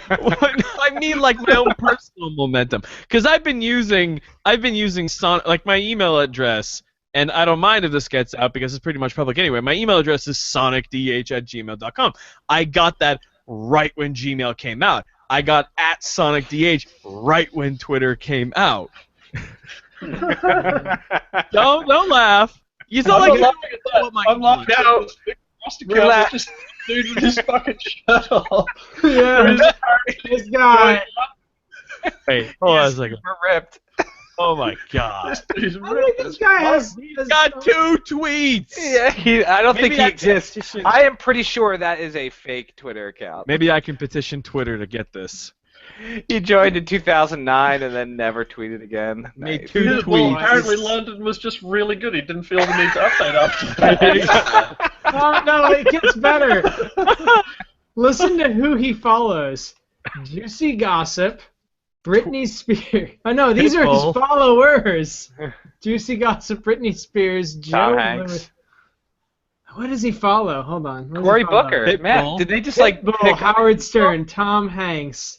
Well, I mean, my own personal momentum, because I've been using Sonic, my email address, and I don't mind if this gets out because it's pretty much public anyway. My email address is sonicdh@gmail.com. I got that right when Gmail came out. I got at sonicdh right when Twitter came out. Don't laugh. You sound I'm like not laughing at that. I'm laughing at No. this big Frost account. Just dude with his fucking shirt off. Yeah, this guy. Wait, hold on a second. Super ripped. Oh my god. He's I think this guy has Got 2 tweets. Yeah, I don't think Maybe he I can exists. petition- I am pretty sure that is a fake Twitter account. Maybe I can petition Twitter to get this. He joined in 2009 and then never tweeted again. Made Nice. 2 Well, tweets. apparently London was just really good. He didn't feel the need to update after that. Oh, no, it gets better. Listen to who he follows. Juicy Gossip, Britney Spears. Oh, no, these are his Pitbull. followers. Juicy Gossip, Britney Spears, Tom Joe Hanks. Lewis. What does he follow? Hold on. What does Cory he follow? Booker. Pitbull. Man, did they just Pitbull, pick Howard Stern, Tom Hanks,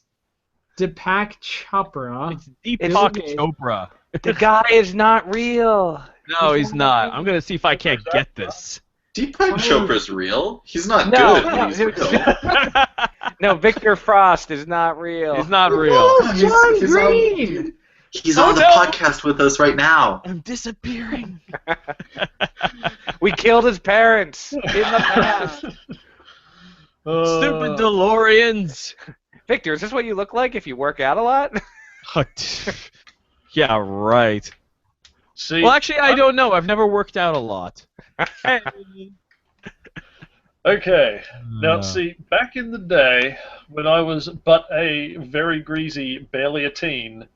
Deepak Chopra. It's Deepak It's- Chopra. the guy is not real. No, he's not. I'm gonna see if I can't get this. Deepak Chopra's real. He's not No, good, but he's no, real. No, Victor Frost is not real. He's not real. Oh, John He's Green! He's Oh, on the no. podcast with us right now. I'm disappearing. We killed his parents in the past. Stupid DeLoreans. Victor, is this what you look like if you work out a lot? Yeah, right. See, Well, actually, I don't know. I've never worked out a lot. okay. Now, see, back in the day, when I was but a very greasy, barely a teen,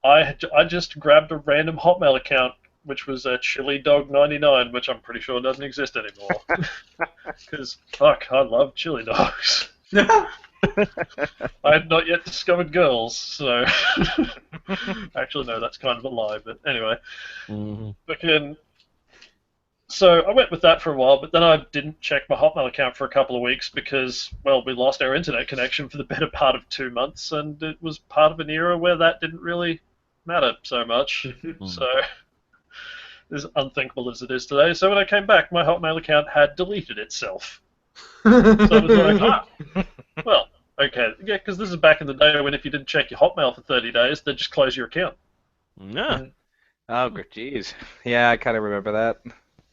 I just grabbed a random Hotmail account, which was Chili Dog 99, which I'm pretty sure doesn't exist anymore. Because, fuck, I love chili dogs. I had not yet discovered girls, so... Actually, no, that's kind of a lie, but anyway. Mhm. Fucking... So I went with that for a while, but then I didn't check my Hotmail account for a couple of weeks because, well, we lost our internet connection for the better part of 2 months, and it was part of an era where that didn't really matter so much. So, as unthinkable as it is today. So when I came back, my Hotmail account had deleted itself. So I was like, well, okay, yeah, because this is back in the day when if you didn't check your Hotmail for 30 days, they'd just close your account. Yeah. Oh, jeez. Yeah, I kind of remember that.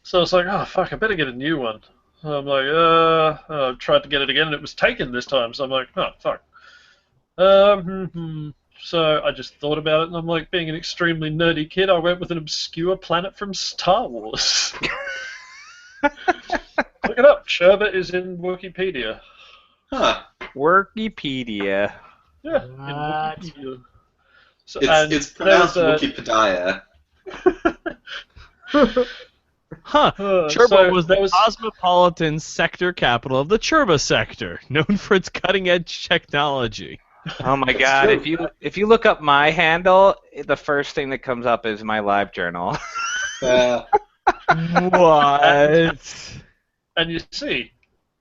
So I was like, oh, fuck, I better get a new one. I'm like, I tried to get it again, and it was taken this time, so I'm like, oh, fuck. So I just thought about it, and I'm like, being an extremely nerdy kid, I went with an obscure planet from Star Wars. Look it up. Sherbet is in Wikipedia. Huh. Wikipedia. Yeah, in What? Wikipedia. So, It's pronounced there's Wikipedia. Huh. Churba so was the that was- cosmopolitan sector capital of the Churba sector, known for its cutting-edge technology. Oh my God! true. If you look up my handle, the first thing that comes up is my live journal. What? And you see,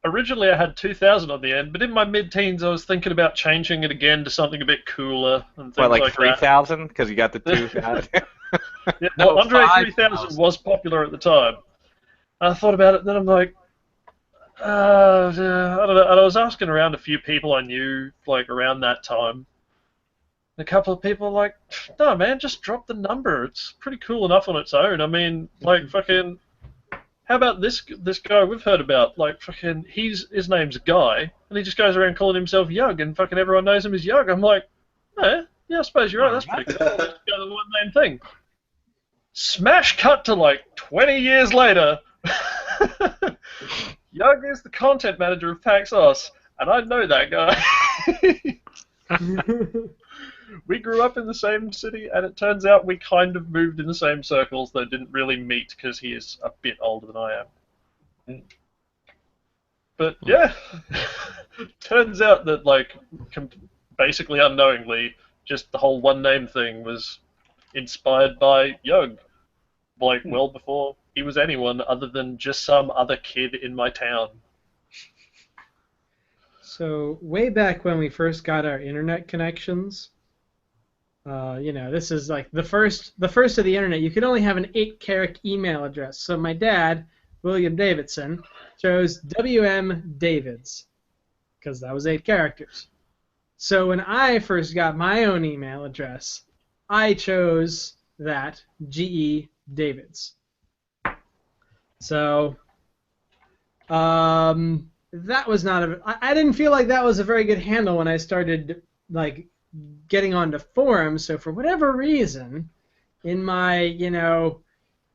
originally I had 2000 on the end, but in my mid-teens I was thinking about changing it again to something a bit cooler and things What, like that. 3,000? Because you got the 2,000. Yeah, No, well, Andre 5,000. 3000 was popular at the time. And I thought about it, and then I'm like, I don't know. And I was asking around a few people I knew, like around that time. And a couple of people were like, no, man, just drop the number. It's pretty cool enough on its own. I mean, like, fucking, how about this guy we've heard about? Like, fucking, his name's Guy, and he just goes around calling himself Yug, and fucking everyone knows him as Yug. I'm like, yeah, I suppose you're right. That's pretty cool. Let's go to the one-name thing. Smash cut to like 20 years later. Yug is the content manager of Paxos, and I know that guy. We grew up in the same city, and it turns out we kind of moved in the same circles, though didn't really meet because he is a bit older than I am. But yeah, turns out that like basically unknowingly, just the whole one-name thing was inspired by Yug, like well before he was anyone other than just some other kid in my town. So way back when we first got our internet connections, this is like the first of the internet. You could only have an 8-character email address. So my dad, William Davidson, chose WM Davids because that was 8 characters. So when I first got my own email address, I chose that GE Davids. So that was not I didn't feel like that was a very good handle when I started like getting onto forums. So for whatever reason, in my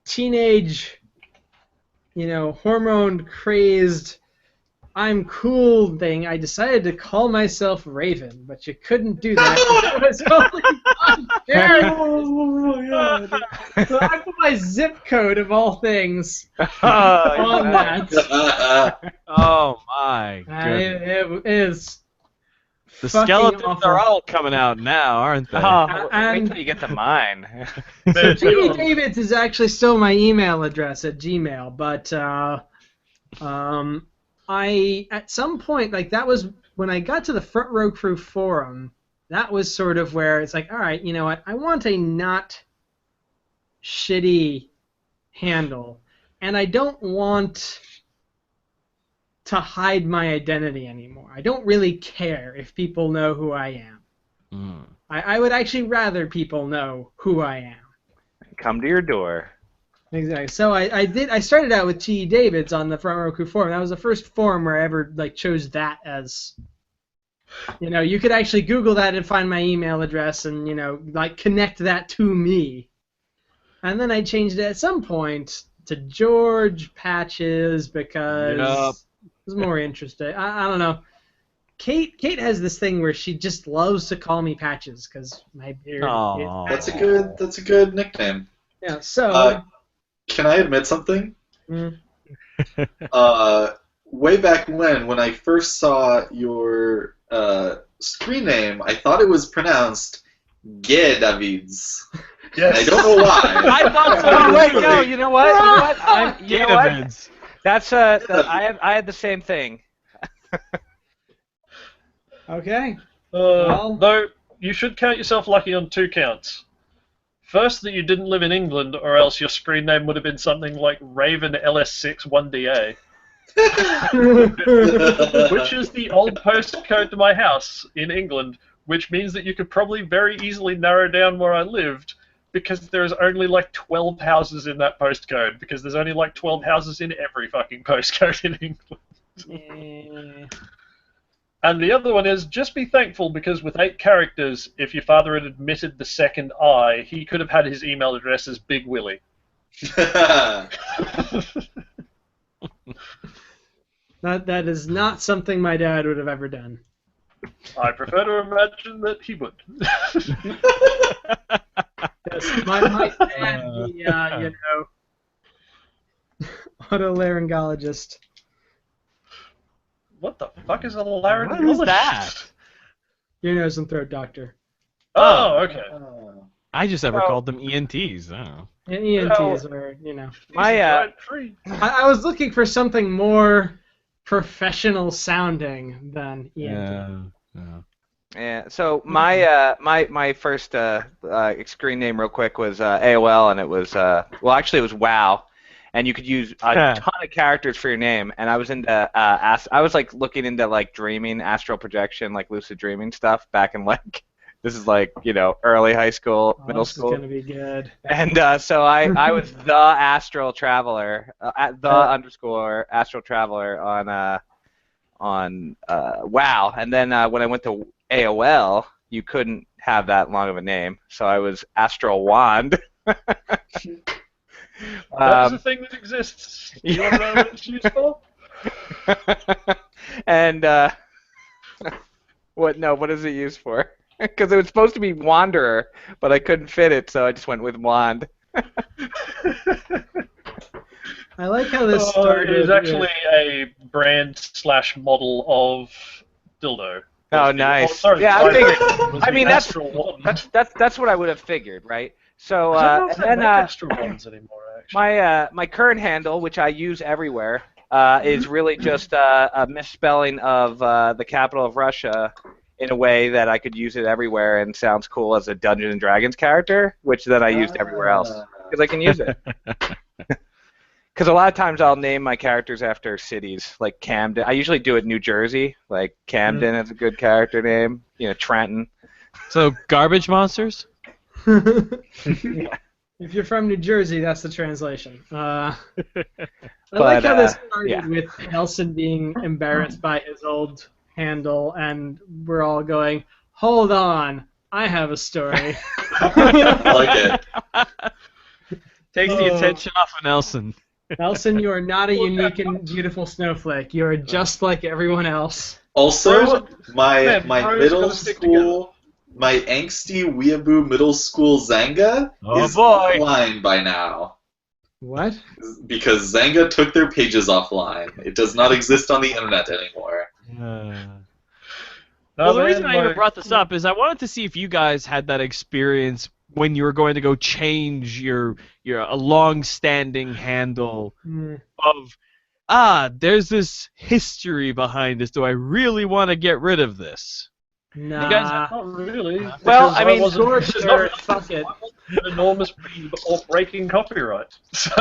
teenage hormone crazed I'm cool thing, I decided to call myself Raven, but you couldn't do that. It was only So I put my zip code of all things on that. Oh my goodness. It is. The fucking skeletons awful. are all coming out now, aren't they? Oh, And- wait till you get to mine. Jimmy Davids is actually still my email address at Gmail, but I at some point, like that was when I got to the Front Row Crew forum, that was sort of where it's like, all right, you know what, I want a not shitty handle, and I don't want to hide my identity anymore. I don't really care if people know who I am. Mm. I would actually rather people know who I am. Come to your door. Exactly. So I started out with G.E. Davids on the Front Row Crew forum. That was the first forum where I ever chose that as, you could actually Google that and find my email address and connect that to me. And then I changed it at some point to George Patches because Yep. it was more interesting. I don't know. Kate has this thing where she just loves to call me Patches because my beard. Aw. Is That's a good nickname. Yeah. So. Can I admit something? Mm. Way back when I first saw your screen name, I thought it was pronounced Gay Davids. Yes. I don't know why. I thought so. Oh wait, no. You know what? You know what? Vids. That's I had the same thing. Okay. Well- Though you should count yourself lucky on 2 counts. First, that you didn't live in England, or else your screen name would have been something like Raven LS6 1DA, which is the old postcode to my house in England, which means that you could probably very easily narrow down where I lived, because there's only like 12 houses in that postcode, because there's only like 12 houses in every fucking postcode in England. And the other one is, just be thankful, because with 8 characters, if your father had admitted the second I, he could have had his email address as Big Willie. That is not something my dad would have ever done. I prefer to imagine that he would. Yes, my dad, the otolaryngologist. What the fuck is a laryngologist? What is that? Your nose and throat doctor. Oh, okay. I just ever Well- called them ENTs. I don't know. And ENTs are, My Giant tree. I was looking for something more professional sounding than ENT. Yeah. Yeah. So my first screen name real quick was AOL, and it was actually it was WoW, and you could use a ton of characters for your name. And I was into I was like looking into like dreaming, astral projection, like lucid dreaming stuff back in like this is like early high school, middle This school. is gonna be good. And so I was the astral traveler, at the underscore astral traveler on WoW. And then when I went to AOL, you couldn't have that long of a name, so I was Astral Wand. That is a thing that exists. Do you want to know what it's used for? And what is it used for? Because it was supposed to be Wanderer, but I couldn't fit it, so I just went with Wand. I like how this started. It is actually a brand/model of dildo. Oh, nice. Oh, sorry, Yeah, I sorry, figured. it was I the mean, Astral Wand. that's what I would have figured, right? So I don't know if and they then make Astral Wands anymore, actually. my current handle, which I use everywhere, is really just a misspelling of the capital of Russia in a way that I could use it everywhere and sounds cool as a Dungeons and Dragons character, which then I used everywhere else because I can use it. Because a lot of times I'll name my characters after cities, like Camden. I usually do it New Jersey, like Camden is a good character name. Trenton. So, garbage monsters? If you're from New Jersey, that's the translation. I like how this started with Nelson being embarrassed by his old handle, and we're all going, "Hold on, I have a story." I like it. Takes the attention off of Nelson. Nelson, you are not a unique and beautiful snowflake. You are just like everyone else. Also, my bros middle gotta stick school, my angsty weeaboo middle school Zanga is offline by now. What? Because Zanga took their pages offline. It does not exist on the internet anymore. Well, the reason I even brought this up is I wanted to see if you guys had that experience when you were going to go change your a long-standing handle of there's this history behind this. Do I really want to get rid of this? Nah. You guys Not really. Well, because I mean, sure, fuck it. An enormous breaking copyright. So,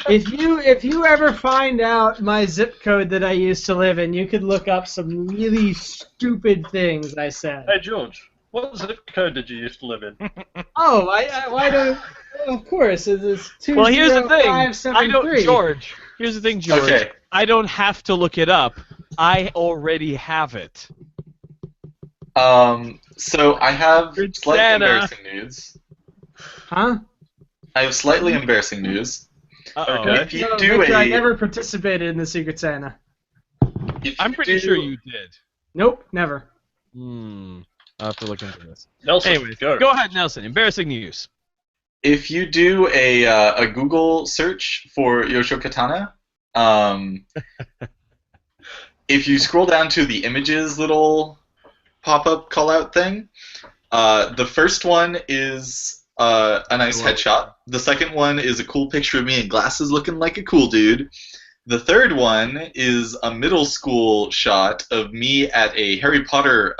If you ever find out my zip code that I used to live in, you could look up some really stupid things I said. hey George, what zip code did you used to live in? Oh, why don't? Of course, it's 20573. Well, here's the thing. I don't, George. Here's the thing, George. Okay. I don't have to look it up. I already have it. So I have Good slightly Santa. embarrassing news. Huh? I have slightly embarrassing news. Uh-oh. Okay. If you No, do Victor, I a, never participated in the Secret Santa. if I'm you pretty do- sure you did. Nope, never. I'll have to look into this. Nelson, Anyways, go. go ahead, Nelson. Embarrassing news. If you do a Google search for Yosho Katana, if you scroll down to the images little pop-up call-out thing, the first one is a nice headshot. The second one is a cool picture of me in glasses looking like a cool dude. The third one is a middle school shot of me at a Harry Potter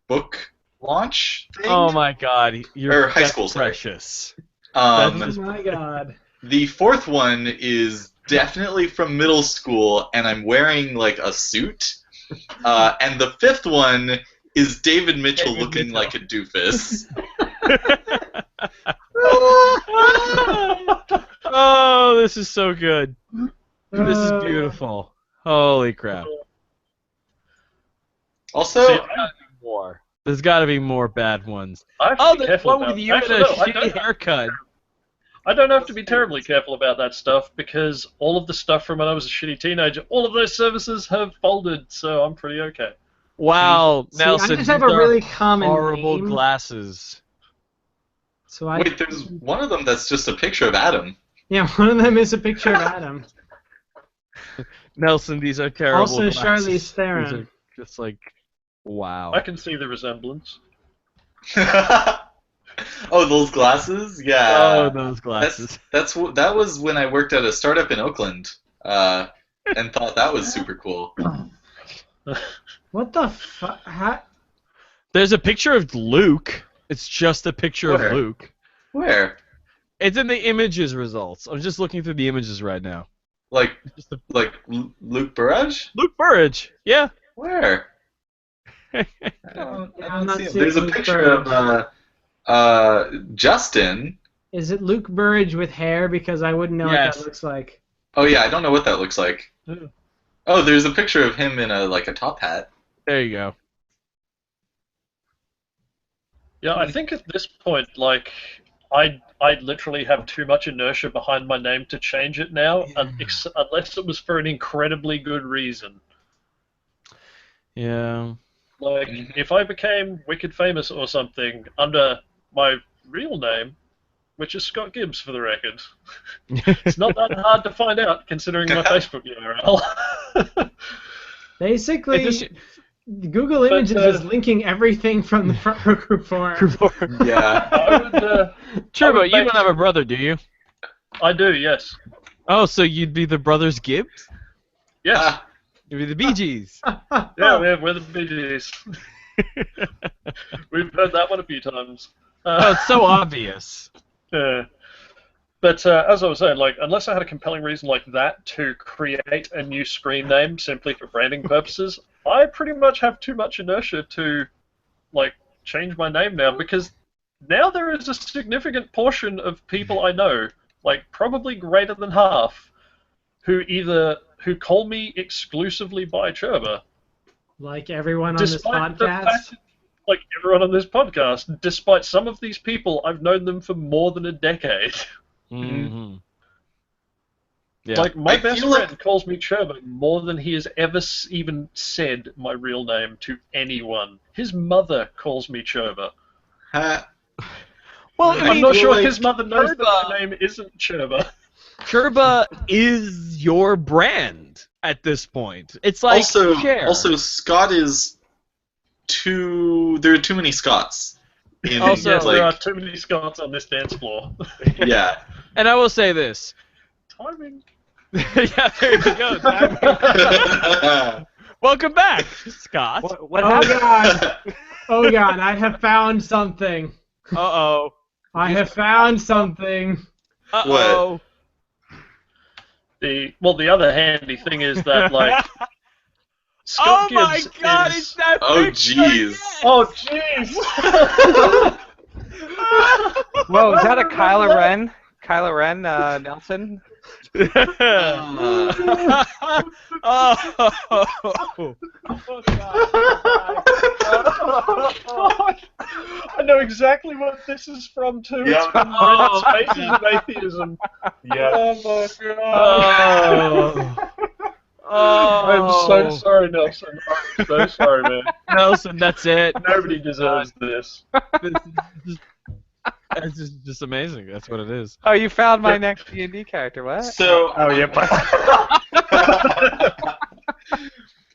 book launch thing. Oh my God, you're Or high school, sorry. precious. Oh my God. The fourth one is definitely from middle school, and I'm wearing like a suit. And the fifth one is David Mitchell looking like a doofus. Oh, this is so good. This is beautiful. Holy crap. Also, See, More. There's got to be more bad ones. I have to Oh, be there's careful one about with you and Actually, a no, I shitty don't- haircut. I don't have to be terribly careful about that stuff because all of the stuff from when I was a shitty teenager, all of those services have folded, so I'm pretty okay. Wow, See, Nelson, I just have a these are really common horrible name. glasses. So I wait, there's one of them that's just a picture of Adam. Yeah, one of them is a picture of Adam. Nelson, these are terrible Also glasses. Charlize Theron. These are just like, wow. I can see the resemblance. Oh, those glasses? Oh, Yeah. those glasses. That was when I worked at a startup in Oakland, and thought that was super cool. What the fuck? There's a picture of Luke. It's just a picture Where? of Luke. Where? It's in the images results. I'm just looking through the images right now. Like Just a, Luke Burrage? Luke Burridge. Yeah. Where? I I'm don't not see him. seeing There's a Luke picture Burridge. of Justin. Is it Luke Burridge with hair? Because I wouldn't know what Yes. that looks like. Oh yeah, I don't know what that looks like. Yeah. Oh, there's a picture of him in a top hat. There you go. Yeah, I think at this point, like, I literally have too much inertia behind my name to change it now, unless it was for an incredibly good reason. Yeah. Like, if I became wicked famous or something under my real name, which is Scott Gibbs for the record, it's not that hard to find out considering my Facebook URL. Basically, It just- Google Images is linking everything from the front row group forum. Yeah. I would, Turbo, would you make- don't have a brother, do you? I do, yes. Oh, so you'd be the brothers Gibbs? Yes. Ah, You'd be the Bee Gees. Yeah, we're the Bee Gees. We've heard that one a few times. Oh, it's so obvious. Yeah. But as I was saying, like, unless I had a compelling reason like that to create a new screen name simply for branding purposes, I pretty much have too much inertia to, like, change my name now, because now there is a significant portion of people I know, like probably greater than half, who call me exclusively by Cherba. Like everyone on this Despite the podcast. fact, like everyone on this podcast, despite some of these people, I've known them for more than a decade. Mm-hmm. Yeah. Like, my I best feel like- friend calls me Cherba more than he has ever even said my real name to anyone. His mother calls me Cherba. ha- Well, I I'm mean, not sure like, his mother knows that Cherba- my name isn't Cherba. Turba is your brand at this point. It's like Cher. also Scott is too. There are too many Scots. In, Also, Yes, there are like, too many Scots on this dance floor. yeah. And I will say this. Timing. Yeah, there you go. Welcome back, Scott. What Oh happened? god! Oh god! I have found something. Uh-oh. I have found something. Uh-oh. The other handy thing is that, like, Oh Scott my Gibbs god, is... it's that Oh, picture jeez. again! Oh, jeez! Whoa, is that a Kylo Ren? Kylo Ren, Nelson? Oh. I know exactly what this is from, too. Yeah. It's from Red Spaces of Atheism. Yeah. Oh, my God. I'm so sorry, Nelson. I'm so sorry, man. Nelson, that's it. Nobody deserves this. It's just amazing. That's what it is. Oh, you found my next D&D character. What? So. Oh, yeah.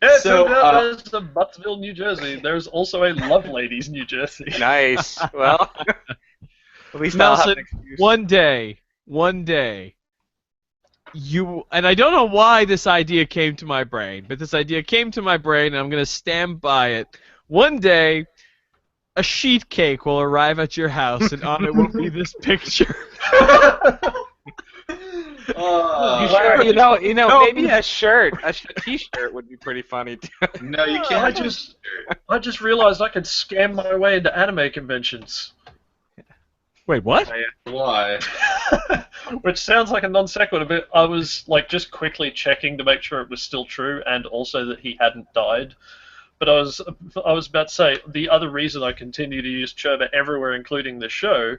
Yeah, So, there's a Buttsville, New Jersey. There's also a Loveladies, New Jersey. Nice. Well, At least I'll have Nelson, an excuse. one day, you, and I don't know why this idea came to my brain, but this idea came to my brain, and I'm going to stand by it. One day, a sheet cake will arrive at your house, and on it will be this picture. Sure, you know, maybe a shirt, a T-shirt would be pretty funny too. No, you I can't. just realized I could scam my way into anime conventions. Wait, what? Why? Which sounds like a non sequitur, but I was like just quickly checking to make sure it was still true and also that he hadn't died. But I was about to say the other reason I continue to use Cherba everywhere, including this show,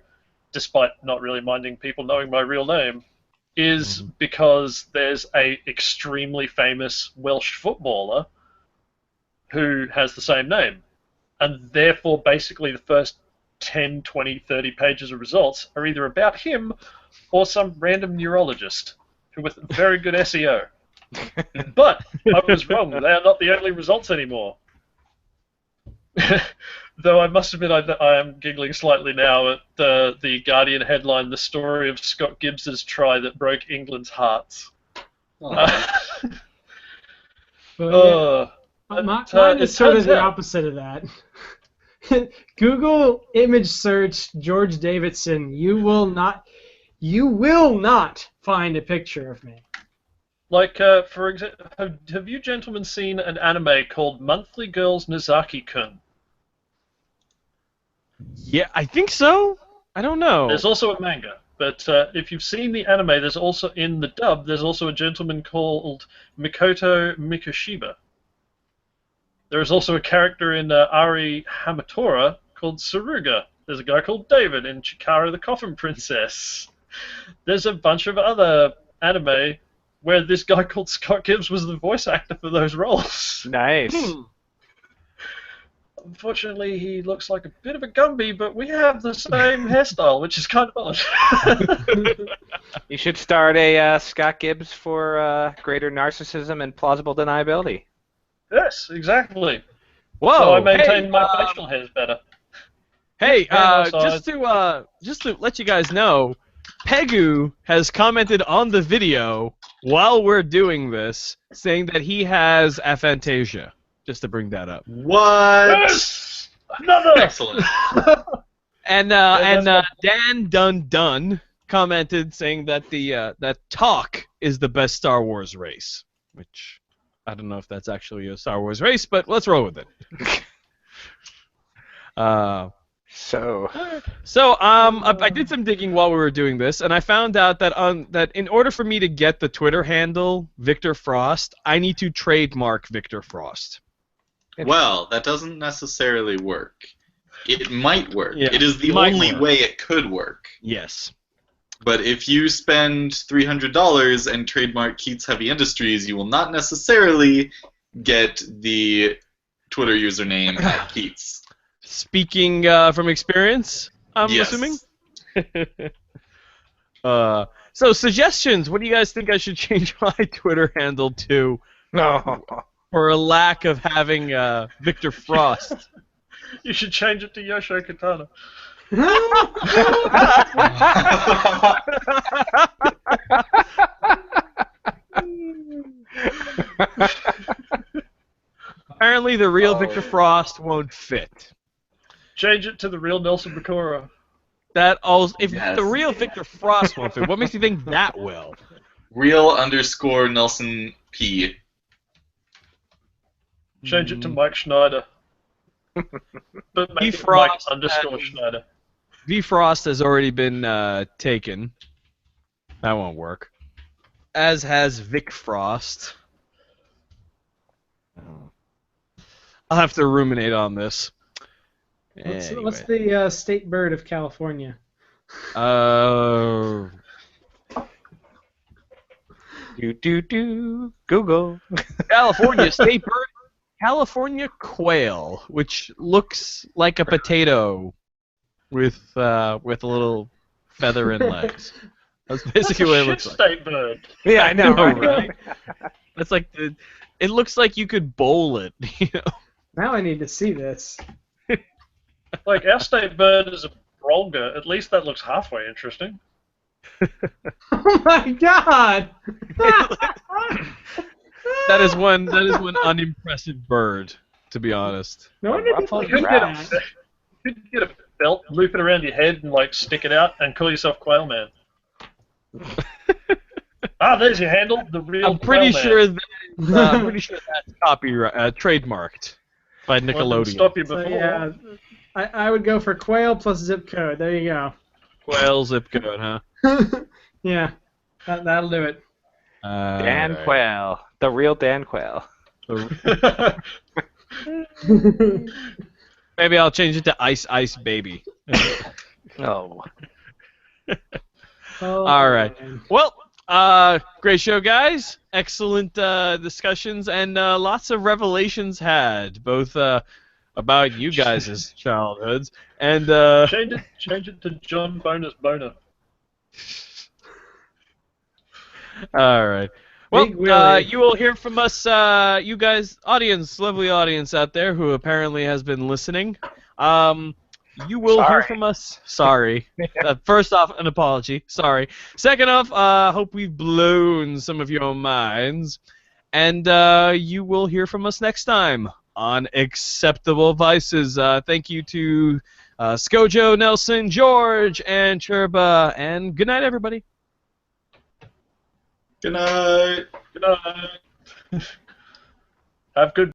despite not really minding people knowing my real name, is because there's a extremely famous Welsh footballer who has the same name. And therefore, basically, the first 10, 20, 30 pages of results are either about him or some random neurologist who with very good SEO. But I was wrong. They are not the only results anymore. Though I must admit I am giggling slightly now at the Guardian headline, "The Story of Scott Gibbs's Try That Broke England's Hearts." But, Uh, mine is it sort of turns the out- opposite of that. Google image search George Davidson. You will not find a picture of me. Like, for example, have you gentlemen seen an anime called Monthly Girls Nozaki-kun? Yeah, I think so. I don't know. There's also a manga, but if you've seen the anime, there's also, in the dub, there's also a gentleman called Mikoto Mikoshiba. There is also a character in Ari Hamatora called Saruga. There's a guy called David in Chikara the Coffin Princess. There's a bunch of other anime where this guy called Scott Gibbs was the voice actor for those roles. Nice. Unfortunately, he looks like a bit of a Gumby, but we have the same hairstyle, which is kind of odd. You should start a Scott Gibbs for greater narcissism and plausible deniability. Yes, exactly. Whoa! So I maintain hey, my facial hairs better. Hey, Hang on, just to let you guys know, Pegu has commented on the video while we're doing this, saying that he has aphantasia. Just to bring that up. What? Yes! Another! Excellent. And that's Dan Dun commented saying that that Talk is the best Star Wars race, which I don't know if that's actually a Star Wars race, but let's roll with it. So I did some digging while we were doing this, and I found out that in order for me to get the Twitter handle Victor Frost, I need to trademark Victor Frost. Well, that doesn't necessarily work. It might work. Yeah, It is the might only work. way it could work. Yes. But if you spend $300 and trademark Keats Heavy Industries, you will not necessarily get the Twitter username at Keats. Speaking from experience, I'm Yes. assuming. So suggestions. What do you guys think I should change my Twitter handle to no. for a lack of having Victor Frost? You should change it to Yosho Katana. Apparently, the real Victor Frost won't fit. Change it to the real Nelson Bakura. That also, if Yes. the real Victor Frost won't fit, what makes you think that will? Real_Nelson P. Change it to Mike Schneider. But make it Frost Mike_Schneider. and- V Frost has already been taken. That won't work. As has Vic Frost. I'll have to ruminate on this. What's the state bird of California? Google. California state bird, California quail, which looks like a potato with a little feather and legs. That's basically what it looks like. State bird. Yeah, I know, Right. right? That's like it looks like you could bowl it. You know? Now I need to see this. Like, our state bird is a Rolga. At least that looks halfway interesting. Oh my god! That is one unimpressive bird, to be honest. No wonder people Ruffled hate grouse. that. You could get a belt, loop it around your head, and like stick it out, and call yourself Quail Man. There's your handle. The real. I'm pretty Quail sure Man. I'm pretty sure that's copyright trademarked by Well, it didn't Nickelodeon. stop you So before. yeah, I would go for quail plus zip code. There you go. Quail zip code, huh? Yeah, that'll do it. Dan Alright. Quayle, the real Dan Quayle. Maybe I'll change it to Ice Ice Baby. Oh. Oh, All right. man. Well, great show, guys. Excellent discussions and lots of revelations had, both about you guys' childhoods and Change it to John Bonus Boner. all right. Well, Big Willie. you will hear from us, you guys, audience, lovely audience out there who apparently has been listening. You will hear Sorry. from us. Sorry. First off, an apology. Sorry. Second off, hope we've blown some of your minds. And you will hear from us next time on Acceptable Vices. Thank you to Skojo, Nelson, George, and Churba. And good night, everybody. Good night. Good night. Have good.